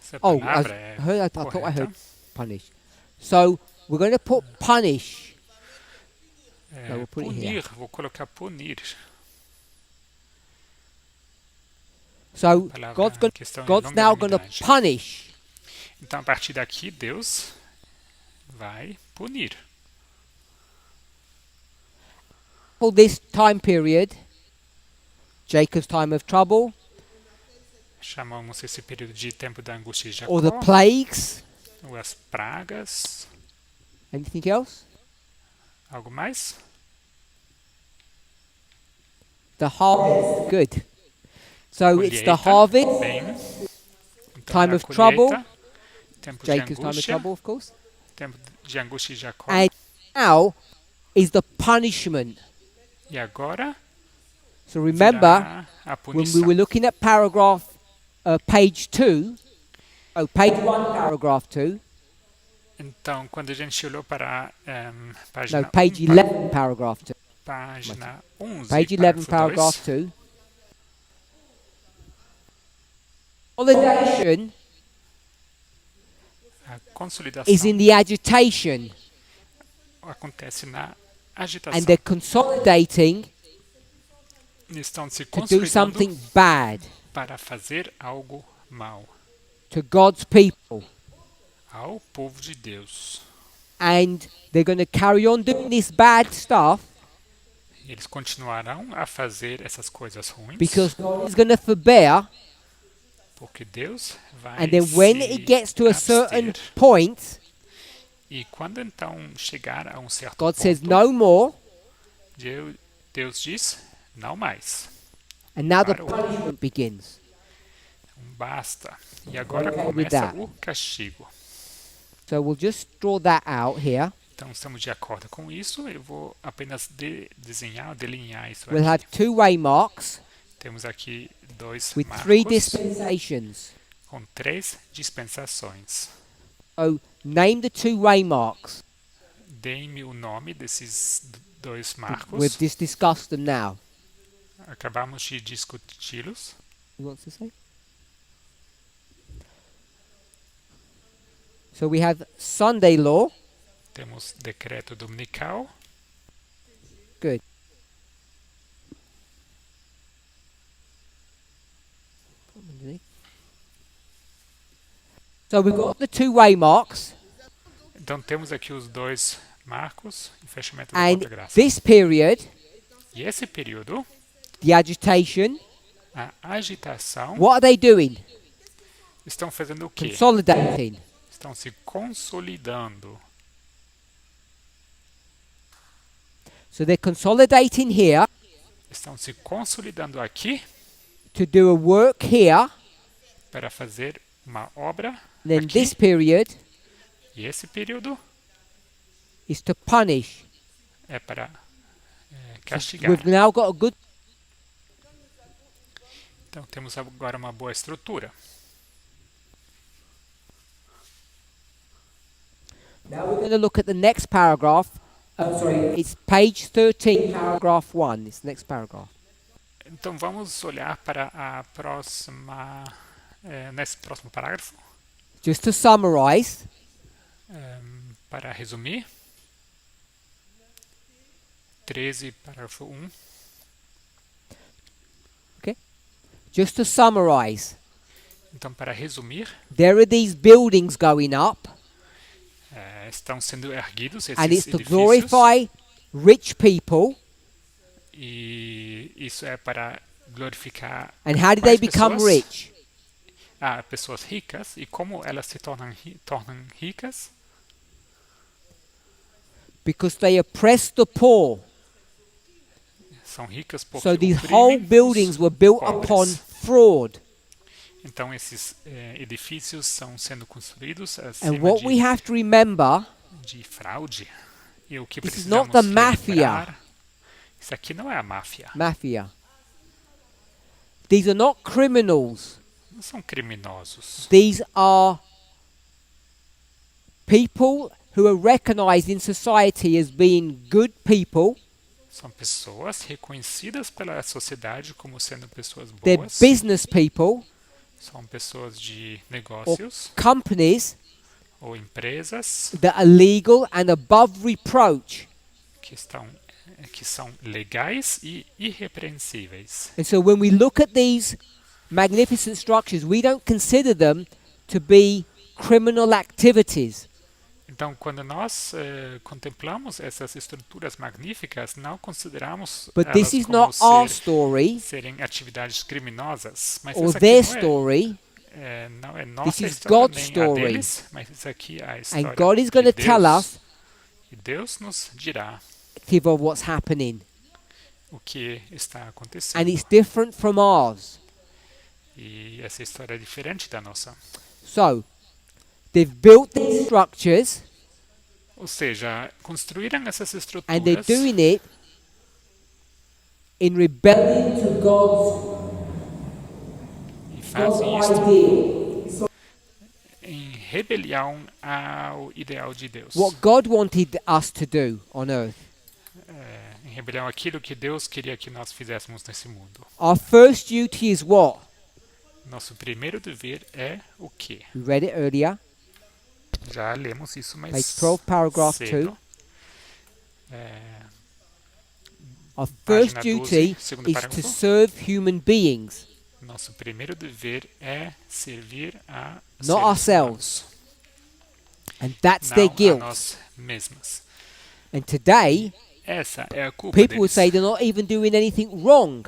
[SPEAKER 2] Essa
[SPEAKER 1] Oh,
[SPEAKER 2] palavra
[SPEAKER 1] I thought I
[SPEAKER 2] correta.
[SPEAKER 1] heard punish. So we're going to put punish. No, we'll put it here.
[SPEAKER 2] Punir, vou colocar punir.
[SPEAKER 1] So
[SPEAKER 2] Palavra
[SPEAKER 1] God's
[SPEAKER 2] questão em
[SPEAKER 1] God's now going to
[SPEAKER 2] longanimidade.
[SPEAKER 1] punish.
[SPEAKER 2] Então, a partir daqui, Deus vai punir.
[SPEAKER 1] For this time period, Jacob's time of trouble,
[SPEAKER 2] Chamamos esse período de tempo da angústia de
[SPEAKER 1] or the
[SPEAKER 2] Jacó,
[SPEAKER 1] plagues.
[SPEAKER 2] ou as pragas.
[SPEAKER 1] Anything else?
[SPEAKER 2] Algo mais?
[SPEAKER 1] The harvest. Good. So it's the
[SPEAKER 2] Colheita,
[SPEAKER 1] harvest,
[SPEAKER 2] bem. Então,
[SPEAKER 1] time
[SPEAKER 2] a
[SPEAKER 1] of trouble,
[SPEAKER 2] colheita, tempo de
[SPEAKER 1] Jacob's time of
[SPEAKER 2] angústia,
[SPEAKER 1] trouble, of course.
[SPEAKER 2] tempo de angústia de Jacó.
[SPEAKER 1] And now is the punishment.
[SPEAKER 2] E agora,
[SPEAKER 1] So remember,
[SPEAKER 2] virá a
[SPEAKER 1] when we
[SPEAKER 2] punição.
[SPEAKER 1] were looking at paragraph page 2, page 1, paragraph 2,
[SPEAKER 2] Então, quando a gente olhou para a
[SPEAKER 1] no,
[SPEAKER 2] página
[SPEAKER 1] page
[SPEAKER 2] 1,
[SPEAKER 1] 11, paragraph 2,
[SPEAKER 2] página 11,
[SPEAKER 1] page 11,
[SPEAKER 2] parágrafo
[SPEAKER 1] paragraph
[SPEAKER 2] 2,
[SPEAKER 1] 2, consolidation
[SPEAKER 2] a consolidação
[SPEAKER 1] is in the agitation,
[SPEAKER 2] acontece na
[SPEAKER 1] and
[SPEAKER 2] agitação.
[SPEAKER 1] they're consolidating
[SPEAKER 2] Estão se
[SPEAKER 1] to do
[SPEAKER 2] consolidando
[SPEAKER 1] something bad
[SPEAKER 2] para fazer algo mal
[SPEAKER 1] to God's people.
[SPEAKER 2] ao povo de Deus.
[SPEAKER 1] And they're going to carry on doing this bad stuff
[SPEAKER 2] Eles continuarão a fazer essas coisas ruins,
[SPEAKER 1] because God is going to forbear.
[SPEAKER 2] porque Deus vai
[SPEAKER 1] And then when
[SPEAKER 2] se
[SPEAKER 1] it gets to a certain
[SPEAKER 2] abster.
[SPEAKER 1] point,
[SPEAKER 2] E quando então chegar a um certo
[SPEAKER 1] God
[SPEAKER 2] ponto,
[SPEAKER 1] says no more,
[SPEAKER 2] Deus diz, não mais.
[SPEAKER 1] and now the
[SPEAKER 2] Parou.
[SPEAKER 1] punishment begins.
[SPEAKER 2] Basta. E agora
[SPEAKER 1] Okay with
[SPEAKER 2] começa
[SPEAKER 1] that.
[SPEAKER 2] o castigo.
[SPEAKER 1] So we'll just draw that out here.
[SPEAKER 2] Então estamos de acordo com isso. Eu vou apenas delinear isso
[SPEAKER 1] We'll have
[SPEAKER 2] aqui.
[SPEAKER 1] two waymarks
[SPEAKER 2] Temos aqui dois
[SPEAKER 1] with three
[SPEAKER 2] marcos
[SPEAKER 1] dispensations.
[SPEAKER 2] com 3 dispensações.
[SPEAKER 1] So name the two waymarks.
[SPEAKER 2] Deem-me o nome desses dois marcos.
[SPEAKER 1] We've just discussed them now.
[SPEAKER 2] Acabamos de discuti-los.
[SPEAKER 1] You want to say? So we have Sunday law.
[SPEAKER 2] Temos decreto dominical.
[SPEAKER 1] Good. So we've got the two waymarks,
[SPEAKER 2] Então temos aqui os dois marcos e fechamento da
[SPEAKER 1] and
[SPEAKER 2] porta graça.
[SPEAKER 1] this period,
[SPEAKER 2] E esse período,
[SPEAKER 1] the agitation,
[SPEAKER 2] a agitação,
[SPEAKER 1] what are they doing?
[SPEAKER 2] estão fazendo o quê?
[SPEAKER 1] Consolidating.
[SPEAKER 2] Estão se consolidando.
[SPEAKER 1] So they're consolidating here
[SPEAKER 2] Estão se consolidando aqui
[SPEAKER 1] to do a work here
[SPEAKER 2] para fazer uma obra
[SPEAKER 1] And then
[SPEAKER 2] aqui,
[SPEAKER 1] this period
[SPEAKER 2] e esse período
[SPEAKER 1] is to punish.
[SPEAKER 2] é para
[SPEAKER 1] So
[SPEAKER 2] castigar.
[SPEAKER 1] we've now got a good.
[SPEAKER 2] Então temos agora uma boa estrutura.
[SPEAKER 1] Now we're going to look at the next paragraph. It's page 13, paragraph 1. It's the next paragraph.
[SPEAKER 2] Então vamos olhar para a próxima, nesse próximo parágrafo,
[SPEAKER 1] Just to summarize,
[SPEAKER 2] para resumir. 13, parágrafo 1.
[SPEAKER 1] just to summarize,
[SPEAKER 2] Então, para resumir,
[SPEAKER 1] there are these buildings going up,
[SPEAKER 2] estão sendo erguidos
[SPEAKER 1] and
[SPEAKER 2] esses
[SPEAKER 1] it's to
[SPEAKER 2] edifícios,
[SPEAKER 1] glorify rich people.
[SPEAKER 2] e isso é para glorificar
[SPEAKER 1] And how did they
[SPEAKER 2] quais
[SPEAKER 1] become
[SPEAKER 2] pessoas?
[SPEAKER 1] rich?
[SPEAKER 2] Pessoas ricas. E como elas se tornam ricas?
[SPEAKER 1] Because they oppress the poor.
[SPEAKER 2] São ricas porque
[SPEAKER 1] So these whole
[SPEAKER 2] oprimem
[SPEAKER 1] buildings
[SPEAKER 2] os
[SPEAKER 1] were built
[SPEAKER 2] pobres.
[SPEAKER 1] upon fraud.
[SPEAKER 2] Então esses edifícios são sendo construídos
[SPEAKER 1] And
[SPEAKER 2] acima
[SPEAKER 1] what we have to remember,
[SPEAKER 2] de fraude. E o que
[SPEAKER 1] this is not
[SPEAKER 2] precisamos
[SPEAKER 1] the mafia.
[SPEAKER 2] lembrar, isso aqui não é a máfia.
[SPEAKER 1] Mafia. These are not criminals.
[SPEAKER 2] Não são criminosos.
[SPEAKER 1] These are people who are recognized in society as being good people.
[SPEAKER 2] São pessoas reconhecidas pela sociedade como sendo pessoas
[SPEAKER 1] They're
[SPEAKER 2] boas.
[SPEAKER 1] business people
[SPEAKER 2] São pessoas de
[SPEAKER 1] or
[SPEAKER 2] negócios
[SPEAKER 1] companies
[SPEAKER 2] ou empresas
[SPEAKER 1] that are legal and above reproach.
[SPEAKER 2] que são legais e irrepreensíveis.
[SPEAKER 1] And so when we look at these magnificent structures, we don't consider them to be criminal activities.
[SPEAKER 2] Então, quando nós contemplamos essas estruturas magníficas, não consideramos
[SPEAKER 1] But
[SPEAKER 2] elas
[SPEAKER 1] this is
[SPEAKER 2] como
[SPEAKER 1] not our story
[SPEAKER 2] serem atividades criminosas, mas
[SPEAKER 1] or
[SPEAKER 2] essa
[SPEAKER 1] their
[SPEAKER 2] aqui
[SPEAKER 1] story.
[SPEAKER 2] não é
[SPEAKER 1] This
[SPEAKER 2] nossa
[SPEAKER 1] is
[SPEAKER 2] história
[SPEAKER 1] God's
[SPEAKER 2] nem
[SPEAKER 1] story.
[SPEAKER 2] a deles, mas isso aqui é a história
[SPEAKER 1] And God is
[SPEAKER 2] de
[SPEAKER 1] going to tell
[SPEAKER 2] Deus.
[SPEAKER 1] us
[SPEAKER 2] E Deus nos dirá
[SPEAKER 1] of what's happening.
[SPEAKER 2] o que está
[SPEAKER 1] And
[SPEAKER 2] acontecendo.
[SPEAKER 1] it's different from ours.
[SPEAKER 2] E essa história é diferente da nossa.
[SPEAKER 1] So, they've built these structures
[SPEAKER 2] Ou seja, construíram essas
[SPEAKER 1] and they're
[SPEAKER 2] estruturas
[SPEAKER 1] doing it in rebellion to God's
[SPEAKER 2] e fazem isto
[SPEAKER 1] ideal.
[SPEAKER 2] em rebelião ao ideal de Deus.
[SPEAKER 1] What God wanted us to do on earth.
[SPEAKER 2] Em rebelião àquilo que Deus queria que nós fizéssemos nesse mundo.
[SPEAKER 1] Our first duty is what?
[SPEAKER 2] Nosso primeiro dever é o quê?
[SPEAKER 1] We read it earlier.
[SPEAKER 2] Já lemos isso mais
[SPEAKER 1] Page 12, paragraph
[SPEAKER 2] cedo.
[SPEAKER 1] 2. Our first
[SPEAKER 2] Página 12,
[SPEAKER 1] duty
[SPEAKER 2] segundo
[SPEAKER 1] is to
[SPEAKER 2] parágrafo.
[SPEAKER 1] serve human beings.
[SPEAKER 2] Nosso primeiro dever é servir a
[SPEAKER 1] Not
[SPEAKER 2] seres
[SPEAKER 1] ourselves.
[SPEAKER 2] humanos,
[SPEAKER 1] And that's
[SPEAKER 2] não
[SPEAKER 1] their
[SPEAKER 2] a
[SPEAKER 1] guilt.
[SPEAKER 2] nós mesmos.
[SPEAKER 1] And today,
[SPEAKER 2] Essa é a culpa
[SPEAKER 1] people would
[SPEAKER 2] deles.
[SPEAKER 1] say they're not even doing anything wrong.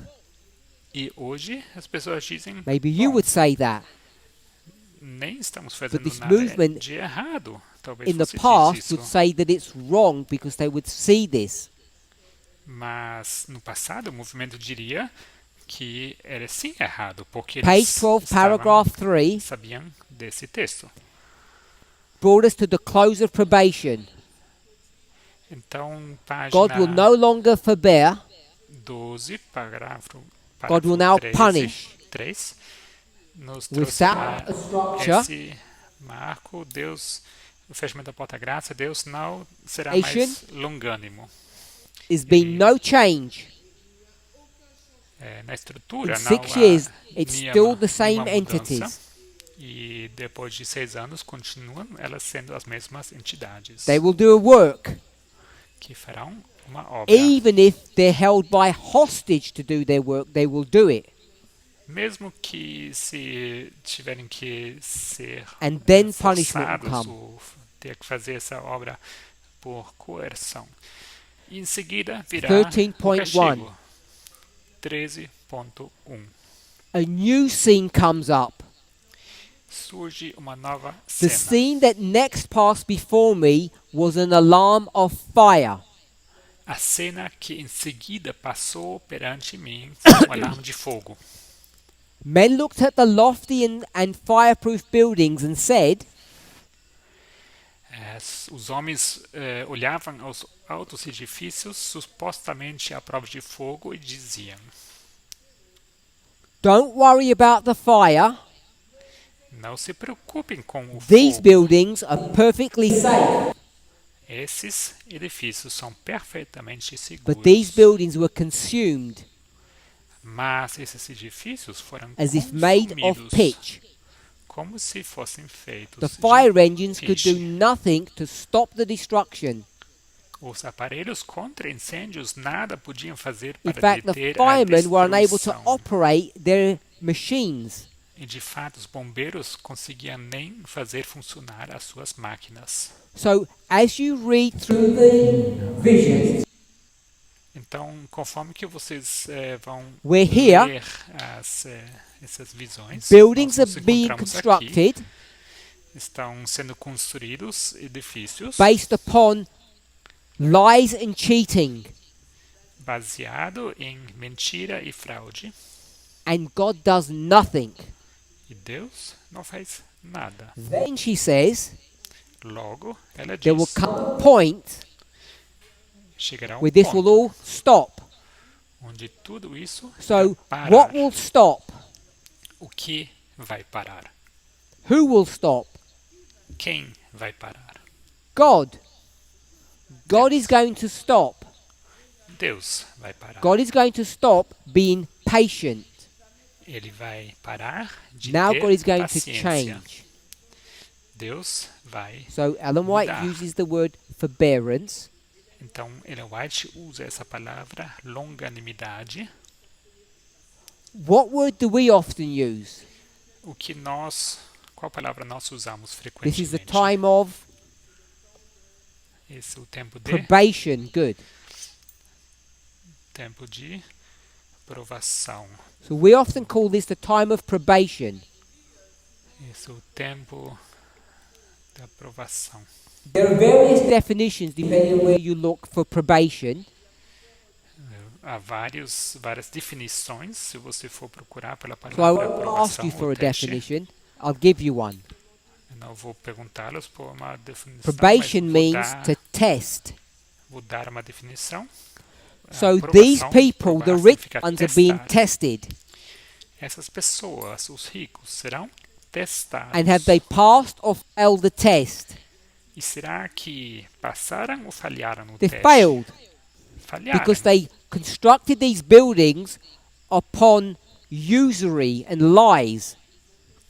[SPEAKER 2] E hoje as pessoas dizem,
[SPEAKER 1] Maybe you
[SPEAKER 2] "Bom,
[SPEAKER 1] would say that.
[SPEAKER 2] nem estamos fazendo
[SPEAKER 1] this
[SPEAKER 2] nada
[SPEAKER 1] movement
[SPEAKER 2] de errado." Talvez
[SPEAKER 1] In the
[SPEAKER 2] você diz
[SPEAKER 1] past,
[SPEAKER 2] isso.
[SPEAKER 1] would say that it's wrong because they would see this.
[SPEAKER 2] Mas no passado o movimento diria que era sim errado, porque
[SPEAKER 1] Page
[SPEAKER 2] eles
[SPEAKER 1] 12, paragraph 3
[SPEAKER 2] sabiam desse texto.
[SPEAKER 1] brought us to the close of probation.
[SPEAKER 2] Então,
[SPEAKER 1] God will
[SPEAKER 2] página
[SPEAKER 1] no longer forbear.
[SPEAKER 2] 12, parágrafo
[SPEAKER 1] God will now
[SPEAKER 2] 13,
[SPEAKER 1] punish.
[SPEAKER 2] 3, nos
[SPEAKER 1] We've
[SPEAKER 2] trouxe
[SPEAKER 1] set
[SPEAKER 2] para
[SPEAKER 1] up a structure.
[SPEAKER 2] esse marco. Deus, o fechamento da porta-graça, Deus não será
[SPEAKER 1] Nation.
[SPEAKER 2] mais longânimo.
[SPEAKER 1] There's been no change.
[SPEAKER 2] Na
[SPEAKER 1] In
[SPEAKER 2] estrutura, não
[SPEAKER 1] 6 years,
[SPEAKER 2] há
[SPEAKER 1] it's still the same
[SPEAKER 2] nenhuma mudança.
[SPEAKER 1] entities.
[SPEAKER 2] E depois de 6 anos, continuam elas sendo as mesmas entidades
[SPEAKER 1] They will do a work.
[SPEAKER 2] que farão uma obra.
[SPEAKER 1] Even if they're held by hostage to do their work, they will do it.
[SPEAKER 2] Mesmo que se tiverem que ser
[SPEAKER 1] And then punishment will
[SPEAKER 2] forçados
[SPEAKER 1] come.
[SPEAKER 2] ou ter que fazer essa obra por coerção. E em seguida virá o
[SPEAKER 1] 13.1.
[SPEAKER 2] castigo. 13.1.
[SPEAKER 1] A new scene comes up.
[SPEAKER 2] Surge uma nova
[SPEAKER 1] The
[SPEAKER 2] cena.
[SPEAKER 1] scene that next passed before me was an alarm of fire.
[SPEAKER 2] A cena que em seguida passou perante mim foi um alarme de fogo.
[SPEAKER 1] Men looked at the lofty and fireproof buildings and said,
[SPEAKER 2] Os homens olhavam aos altos edifícios supostamente à prova de fogo e diziam:
[SPEAKER 1] "Don't worry about the fire.
[SPEAKER 2] não se preocupem com o
[SPEAKER 1] These
[SPEAKER 2] fogo.
[SPEAKER 1] buildings are perfectly safe."
[SPEAKER 2] Esses edifícios são perfeitamente
[SPEAKER 1] But these
[SPEAKER 2] seguros.
[SPEAKER 1] buildings were consumed
[SPEAKER 2] Mas esses edifícios foram
[SPEAKER 1] as if made of
[SPEAKER 2] consumidos
[SPEAKER 1] pitch.
[SPEAKER 2] como se fossem feitos
[SPEAKER 1] The
[SPEAKER 2] de
[SPEAKER 1] fire engines could do
[SPEAKER 2] piche.
[SPEAKER 1] nothing to stop the destruction.
[SPEAKER 2] Os aparelhos contra incêndios nada podiam fazer
[SPEAKER 1] In
[SPEAKER 2] para
[SPEAKER 1] fact, the
[SPEAKER 2] deter a
[SPEAKER 1] firemen were unable to
[SPEAKER 2] destruição.
[SPEAKER 1] operate their machines.
[SPEAKER 2] E de fato, os bombeiros conseguiam nem fazer funcionar as suas máquinas.
[SPEAKER 1] So, as you read through the visions,
[SPEAKER 2] Então, conforme que vocês vão
[SPEAKER 1] we're here,
[SPEAKER 2] ler essas visões,
[SPEAKER 1] buildings
[SPEAKER 2] nós
[SPEAKER 1] are
[SPEAKER 2] nos
[SPEAKER 1] being
[SPEAKER 2] encontramos aqui,
[SPEAKER 1] constructed
[SPEAKER 2] estão sendo construídos edifícios
[SPEAKER 1] based upon lies and cheating,
[SPEAKER 2] baseado em mentira e fraude,
[SPEAKER 1] and God does nothing.
[SPEAKER 2] e Deus não faz nada.
[SPEAKER 1] Then she says,
[SPEAKER 2] Logo, ela
[SPEAKER 1] there will
[SPEAKER 2] diz,
[SPEAKER 1] come a point
[SPEAKER 2] chegará um
[SPEAKER 1] where this will
[SPEAKER 2] ponto
[SPEAKER 1] all stop.
[SPEAKER 2] onde tudo isso
[SPEAKER 1] So,
[SPEAKER 2] vai parar.
[SPEAKER 1] what will stop?
[SPEAKER 2] O que vai parar?
[SPEAKER 1] Who will stop?
[SPEAKER 2] Quem vai parar?
[SPEAKER 1] God. God is going to stop.
[SPEAKER 2] Deus vai parar.
[SPEAKER 1] God is going to stop being patient.
[SPEAKER 2] Ele vai parar de
[SPEAKER 1] Now
[SPEAKER 2] ter
[SPEAKER 1] God is going to
[SPEAKER 2] paciência.
[SPEAKER 1] change.
[SPEAKER 2] Deus vai.
[SPEAKER 1] So Ellen White
[SPEAKER 2] Mudar.
[SPEAKER 1] uses the word forbearance.
[SPEAKER 2] Então, Ellen White usa essa palavra longanimidade.
[SPEAKER 1] What word do we often use?
[SPEAKER 2] O que qual palavra nós usamos
[SPEAKER 1] This
[SPEAKER 2] frequentemente?
[SPEAKER 1] is the time of
[SPEAKER 2] Esse é o tempo de
[SPEAKER 1] probation. Good.
[SPEAKER 2] provação.
[SPEAKER 1] So we often call this the time of probation.
[SPEAKER 2] Esse é o tempo da provação.
[SPEAKER 1] There are various definitions depending on where you look for probation.
[SPEAKER 2] Há várias definições, se você for procurar pela
[SPEAKER 1] So I
[SPEAKER 2] palavra
[SPEAKER 1] won't ask
[SPEAKER 2] aprovação
[SPEAKER 1] you for
[SPEAKER 2] ou
[SPEAKER 1] a
[SPEAKER 2] teste.
[SPEAKER 1] definition. I'll give you one.
[SPEAKER 2] Eu não vou perguntá-los por uma definição,
[SPEAKER 1] Probation
[SPEAKER 2] mas
[SPEAKER 1] means to test.
[SPEAKER 2] vou dar uma definição. A
[SPEAKER 1] So
[SPEAKER 2] aprovação,
[SPEAKER 1] these people, the
[SPEAKER 2] provar
[SPEAKER 1] rich
[SPEAKER 2] significa
[SPEAKER 1] ones, are being
[SPEAKER 2] testar.
[SPEAKER 1] tested.
[SPEAKER 2] Essas pessoas, os ricos, serão testados.
[SPEAKER 1] And have they passed or failed the test?
[SPEAKER 2] E será que passaram ou falharam no
[SPEAKER 1] They
[SPEAKER 2] teste?
[SPEAKER 1] failed
[SPEAKER 2] Falharam,
[SPEAKER 1] because they constructed these buildings upon usury and lies.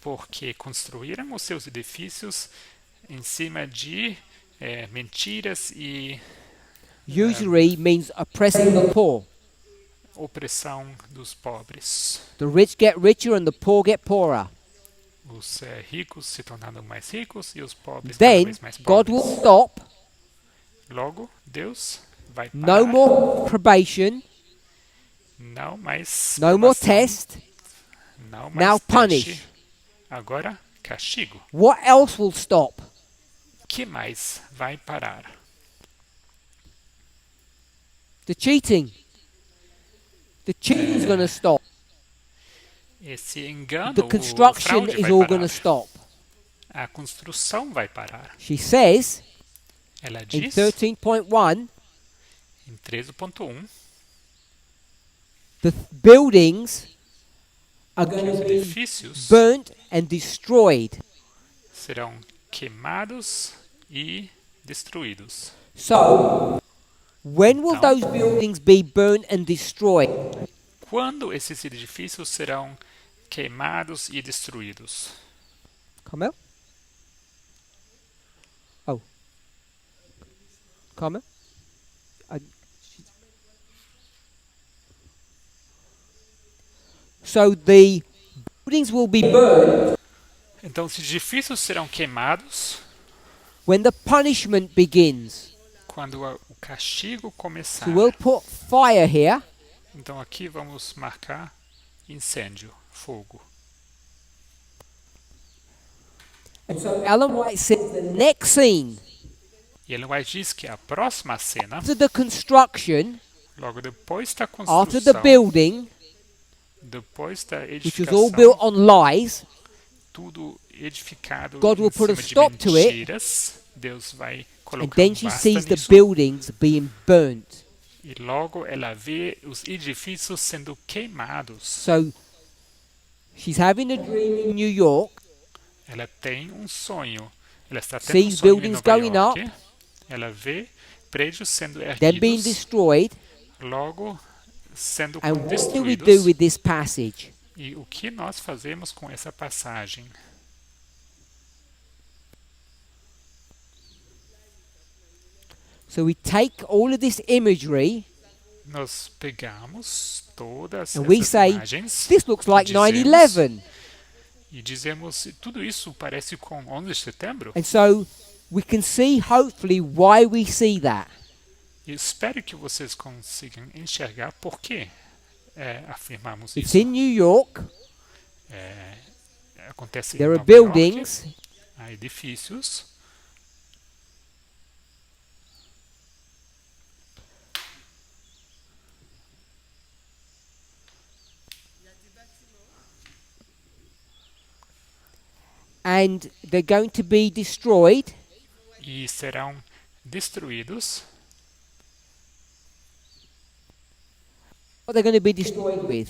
[SPEAKER 2] porque construíram os seus edifícios em cima de mentiras e
[SPEAKER 1] Usury means oppressing the poor.
[SPEAKER 2] opressão dos pobres.
[SPEAKER 1] The rich get richer and the poor get poorer.
[SPEAKER 2] Os ricos se tornando mais ricos e os pobres cada
[SPEAKER 1] Then
[SPEAKER 2] vez mais
[SPEAKER 1] God
[SPEAKER 2] pobres.
[SPEAKER 1] will stop.
[SPEAKER 2] Logo, Deus vai
[SPEAKER 1] No
[SPEAKER 2] parar.
[SPEAKER 1] more probation.
[SPEAKER 2] Não mais
[SPEAKER 1] No more
[SPEAKER 2] provação,
[SPEAKER 1] test.
[SPEAKER 2] não mais
[SPEAKER 1] Now
[SPEAKER 2] teste.
[SPEAKER 1] punish.
[SPEAKER 2] Agora, castigo.
[SPEAKER 1] What else will stop?
[SPEAKER 2] Que mais vai parar?
[SPEAKER 1] The cheating. The cheating is going to stop.
[SPEAKER 2] Esse engano,
[SPEAKER 1] The
[SPEAKER 2] o
[SPEAKER 1] construction
[SPEAKER 2] fraude
[SPEAKER 1] is
[SPEAKER 2] vai
[SPEAKER 1] all
[SPEAKER 2] parar.
[SPEAKER 1] going to stop.
[SPEAKER 2] A construção vai parar.
[SPEAKER 1] She says
[SPEAKER 2] Ela
[SPEAKER 1] in
[SPEAKER 2] diz
[SPEAKER 1] 13.1
[SPEAKER 2] em 13.1
[SPEAKER 1] the buildings are
[SPEAKER 2] que
[SPEAKER 1] going
[SPEAKER 2] os
[SPEAKER 1] to be
[SPEAKER 2] edifícios
[SPEAKER 1] burnt and destroyed.
[SPEAKER 2] serão queimados e destruídos.
[SPEAKER 1] So, when will those buildings be burnt and destroyed?
[SPEAKER 2] Quando esses edifícios serão queimados e destruídos?
[SPEAKER 1] Carmel? Oh. Carmel? So the buildings will be burned
[SPEAKER 2] Então, os edifícios serão queimados
[SPEAKER 1] when the punishment begins.
[SPEAKER 2] quando o castigo começar.
[SPEAKER 1] So we'll put fire here.
[SPEAKER 2] Então, aqui vamos marcar incêndio, fogo.
[SPEAKER 1] And so Ellen White says the next scene
[SPEAKER 2] E ele vai diz que a próxima cena,
[SPEAKER 1] after the construction,
[SPEAKER 2] logo depois da
[SPEAKER 1] after the
[SPEAKER 2] construção,
[SPEAKER 1] building,
[SPEAKER 2] Depois da
[SPEAKER 1] which was all built
[SPEAKER 2] edificação,
[SPEAKER 1] on lies,
[SPEAKER 2] tudo edificado
[SPEAKER 1] God will
[SPEAKER 2] em
[SPEAKER 1] put a
[SPEAKER 2] cima de
[SPEAKER 1] stop to it,
[SPEAKER 2] mentiras, Deus vai
[SPEAKER 1] and
[SPEAKER 2] colocar
[SPEAKER 1] then she
[SPEAKER 2] basta
[SPEAKER 1] sees the
[SPEAKER 2] nisso.
[SPEAKER 1] buildings being burnt.
[SPEAKER 2] E logo ela vê os edifícios sendo queimados.
[SPEAKER 1] So she's having a dream in New York,
[SPEAKER 2] Ela tem um sonho. Ela está tendo um
[SPEAKER 1] sees
[SPEAKER 2] sonho em
[SPEAKER 1] buildings
[SPEAKER 2] Nova
[SPEAKER 1] going up,
[SPEAKER 2] York. Ela vê prédios sendo
[SPEAKER 1] then being
[SPEAKER 2] erguidos,
[SPEAKER 1] destroyed.
[SPEAKER 2] logo sendo
[SPEAKER 1] And what do we do
[SPEAKER 2] destruídos.
[SPEAKER 1] with this passage?
[SPEAKER 2] E o que nós fazemos com essa passagem?
[SPEAKER 1] So we take all of this imagery
[SPEAKER 2] Nós pegamos todas
[SPEAKER 1] and we
[SPEAKER 2] essas
[SPEAKER 1] say,
[SPEAKER 2] imagens
[SPEAKER 1] this looks like
[SPEAKER 2] dizemos-
[SPEAKER 1] 9/11.
[SPEAKER 2] e dizemos, tudo isso parece com 11 de setembro?
[SPEAKER 1] And so we can see, hopefully, why we see that.
[SPEAKER 2] E espero que vocês consigam enxergar por que afirmamos
[SPEAKER 1] It's
[SPEAKER 2] isso.
[SPEAKER 1] in New York.
[SPEAKER 2] Acontece em
[SPEAKER 1] There are
[SPEAKER 2] Nova York,
[SPEAKER 1] buildings.
[SPEAKER 2] há edifícios,
[SPEAKER 1] And they're going to be destroyed.
[SPEAKER 2] e serão destruídos.
[SPEAKER 1] What they're going to be destroyed with?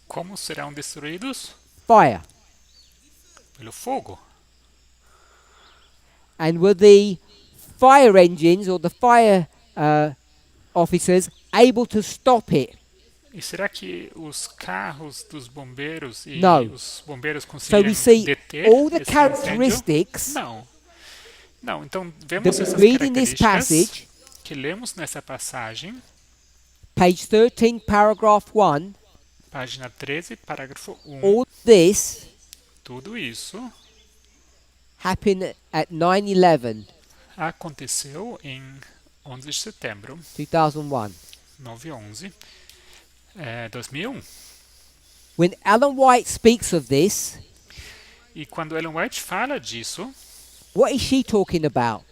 [SPEAKER 2] Como serão destruídos?
[SPEAKER 1] Fire.
[SPEAKER 2] Pelo fogo.
[SPEAKER 1] And were the fire engines or the fire officers able to stop it?
[SPEAKER 2] E será que os carros dos bombeiros e
[SPEAKER 1] No.
[SPEAKER 2] os bombeiros
[SPEAKER 1] So
[SPEAKER 2] conseguiram
[SPEAKER 1] we see
[SPEAKER 2] deter
[SPEAKER 1] all the
[SPEAKER 2] esse
[SPEAKER 1] characteristics
[SPEAKER 2] incêndio? Não. Não, então vemos
[SPEAKER 1] that we
[SPEAKER 2] essas
[SPEAKER 1] read in this
[SPEAKER 2] características
[SPEAKER 1] passage,
[SPEAKER 2] que lemos nessa passagem,
[SPEAKER 1] page 13, paragraph 1.
[SPEAKER 2] página 13, parágrafo 1.
[SPEAKER 1] All this
[SPEAKER 2] Tudo isso
[SPEAKER 1] happened at 9/11,
[SPEAKER 2] aconteceu em 11 de setembro,
[SPEAKER 1] 2001.
[SPEAKER 2] 9/11, 2001.
[SPEAKER 1] When Ellen White speaks of this,
[SPEAKER 2] E quando Ellen White fala disso,
[SPEAKER 1] what is she talking about?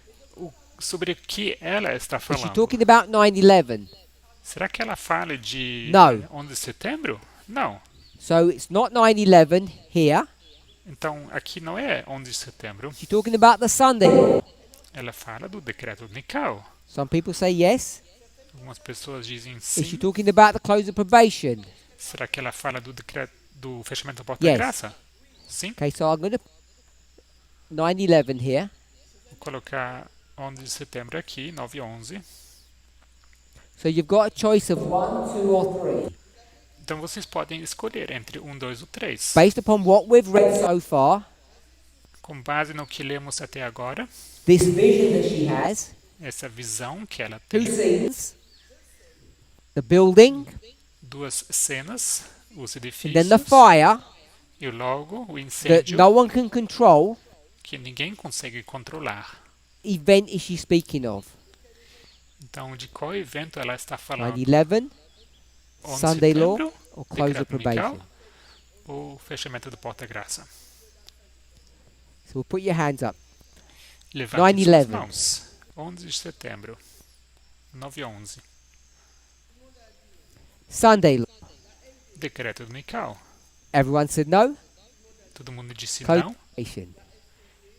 [SPEAKER 2] sobre o que ela está
[SPEAKER 1] Is she
[SPEAKER 2] falando?
[SPEAKER 1] talking about 9/11?
[SPEAKER 2] Será que ela fala de
[SPEAKER 1] No.
[SPEAKER 2] 11 de setembro? Não.
[SPEAKER 1] So it's not 9/11 here.
[SPEAKER 2] Então, aqui não é 11 de setembro.
[SPEAKER 1] She's talking about the Sunday.
[SPEAKER 2] Ela fala do decreto Nicau.
[SPEAKER 1] Some people say yes.
[SPEAKER 2] Algumas pessoas dizem
[SPEAKER 1] Is she
[SPEAKER 2] sim.
[SPEAKER 1] talking about the close of probation?
[SPEAKER 2] Será que ela fala do decreto do fechamento da porta
[SPEAKER 1] Yes.
[SPEAKER 2] da graça? Sim.
[SPEAKER 1] Okay, so I'm going to 9/11 here.
[SPEAKER 2] Vou colocar 11 de setembro aqui, 9/11.
[SPEAKER 1] So you've got a choice of 1, 2, or 3.
[SPEAKER 2] Então vocês podem escolher entre 1, 2 ou 3.
[SPEAKER 1] Based upon what we've read so far,
[SPEAKER 2] Com base no que lemos até agora,
[SPEAKER 1] this vision that she has,
[SPEAKER 2] essa visão que ela
[SPEAKER 1] two
[SPEAKER 2] tem,
[SPEAKER 1] scenes, the building,
[SPEAKER 2] duas cenas, os
[SPEAKER 1] and then
[SPEAKER 2] edifícios
[SPEAKER 1] the fire
[SPEAKER 2] e logo o
[SPEAKER 1] that
[SPEAKER 2] incêndio
[SPEAKER 1] no one can control.
[SPEAKER 2] que ninguém consegue controlar.
[SPEAKER 1] Event is she speaking of?
[SPEAKER 2] Então, de qual evento ela está falando?
[SPEAKER 1] 9/11,
[SPEAKER 2] 11 de
[SPEAKER 1] Sunday law,
[SPEAKER 2] setembro,
[SPEAKER 1] or close of
[SPEAKER 2] decreto Nicau,
[SPEAKER 1] probation?
[SPEAKER 2] ou fechamento da porta graça?
[SPEAKER 1] So we'll put your hands up.
[SPEAKER 2] Levante suas
[SPEAKER 1] 9/11.
[SPEAKER 2] mãos. 11 de setembro, 9/11.
[SPEAKER 1] Sunday law.
[SPEAKER 2] Decreto Nicau.
[SPEAKER 1] Everyone said no.
[SPEAKER 2] Todo mundo disse
[SPEAKER 1] Close
[SPEAKER 2] não.
[SPEAKER 1] probation.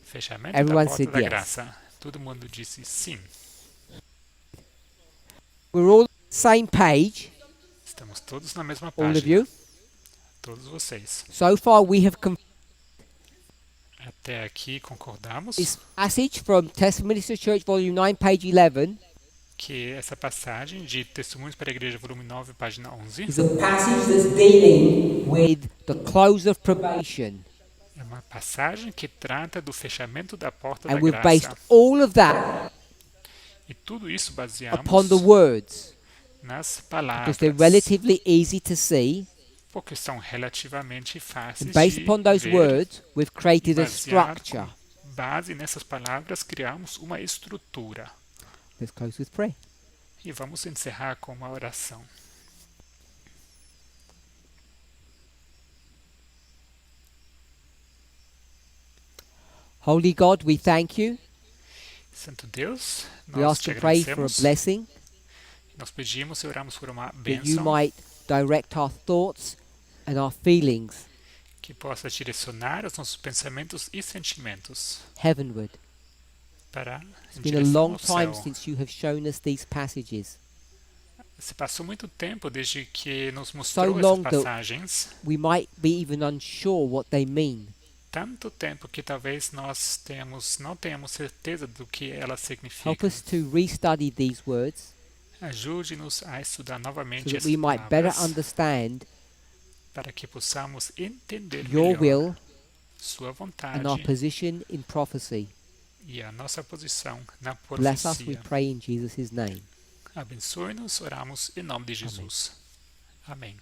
[SPEAKER 2] Fechamento
[SPEAKER 1] Everyone
[SPEAKER 2] da porta
[SPEAKER 1] said
[SPEAKER 2] da
[SPEAKER 1] yes.
[SPEAKER 2] graça. Todo mundo disse sim.
[SPEAKER 1] We're all on the same page,
[SPEAKER 2] Estamos todos na mesma
[SPEAKER 1] all of
[SPEAKER 2] página.
[SPEAKER 1] you.
[SPEAKER 2] Todos vocês.
[SPEAKER 1] So far we have
[SPEAKER 2] Até aqui concordamos
[SPEAKER 1] this passage from Testimonies to the Church, volume 9, page 11,
[SPEAKER 2] que essa passagem de Testemunhos para a Igreja, volume 9, página 11,
[SPEAKER 1] is a passage that's dealing with the close of probation.
[SPEAKER 2] é uma passagem que trata do fechamento da porta
[SPEAKER 1] And
[SPEAKER 2] da
[SPEAKER 1] we've based
[SPEAKER 2] graça.
[SPEAKER 1] all of that
[SPEAKER 2] E tudo isso baseamos
[SPEAKER 1] upon the words,
[SPEAKER 2] nas
[SPEAKER 1] because
[SPEAKER 2] palavras,
[SPEAKER 1] they're relatively easy to see.
[SPEAKER 2] porque são relativamente
[SPEAKER 1] And
[SPEAKER 2] fáceis
[SPEAKER 1] based
[SPEAKER 2] de
[SPEAKER 1] upon those
[SPEAKER 2] ver.
[SPEAKER 1] words, we've created a
[SPEAKER 2] Baseado
[SPEAKER 1] structure.
[SPEAKER 2] com base nessas palavras, criamos uma estrutura.
[SPEAKER 1] Let's close with prayer.
[SPEAKER 2] E vamos encerrar com uma oração.
[SPEAKER 1] Holy God, we thank you.
[SPEAKER 2] Santo Deus,
[SPEAKER 1] We
[SPEAKER 2] nós
[SPEAKER 1] ask
[SPEAKER 2] te
[SPEAKER 1] and pray for a
[SPEAKER 2] agradecemos.
[SPEAKER 1] blessing,
[SPEAKER 2] Nós pedimos e oramos por uma
[SPEAKER 1] that you
[SPEAKER 2] bênção,
[SPEAKER 1] might direct our thoughts and our feelings
[SPEAKER 2] que possa direcionar os nossos pensamentos e sentimentos
[SPEAKER 1] heavenward.
[SPEAKER 2] para
[SPEAKER 1] It's
[SPEAKER 2] em
[SPEAKER 1] been a
[SPEAKER 2] direção
[SPEAKER 1] long
[SPEAKER 2] ao
[SPEAKER 1] time
[SPEAKER 2] céu.
[SPEAKER 1] since you have shown us these passages.
[SPEAKER 2] Se passou muito tempo desde que nos
[SPEAKER 1] So
[SPEAKER 2] mostrou essas
[SPEAKER 1] long that
[SPEAKER 2] passagens,
[SPEAKER 1] we might be even unsure what they mean.
[SPEAKER 2] tanto tempo que talvez não tenhamos certeza do que elas
[SPEAKER 1] Help
[SPEAKER 2] significam.
[SPEAKER 1] us to restudy these words
[SPEAKER 2] Ajude-nos a estudar
[SPEAKER 1] so
[SPEAKER 2] novamente
[SPEAKER 1] that we
[SPEAKER 2] essas
[SPEAKER 1] might better
[SPEAKER 2] palavras
[SPEAKER 1] understand
[SPEAKER 2] para que possamos entender
[SPEAKER 1] your
[SPEAKER 2] melhor
[SPEAKER 1] will
[SPEAKER 2] sua
[SPEAKER 1] and our
[SPEAKER 2] vontade
[SPEAKER 1] position in prophecy.
[SPEAKER 2] e a nossa posição na
[SPEAKER 1] Bless us, we
[SPEAKER 2] profecia.
[SPEAKER 1] pray in Jesus' name.
[SPEAKER 2] Abençoe-nos, oramos em nome de Jesus. Amém.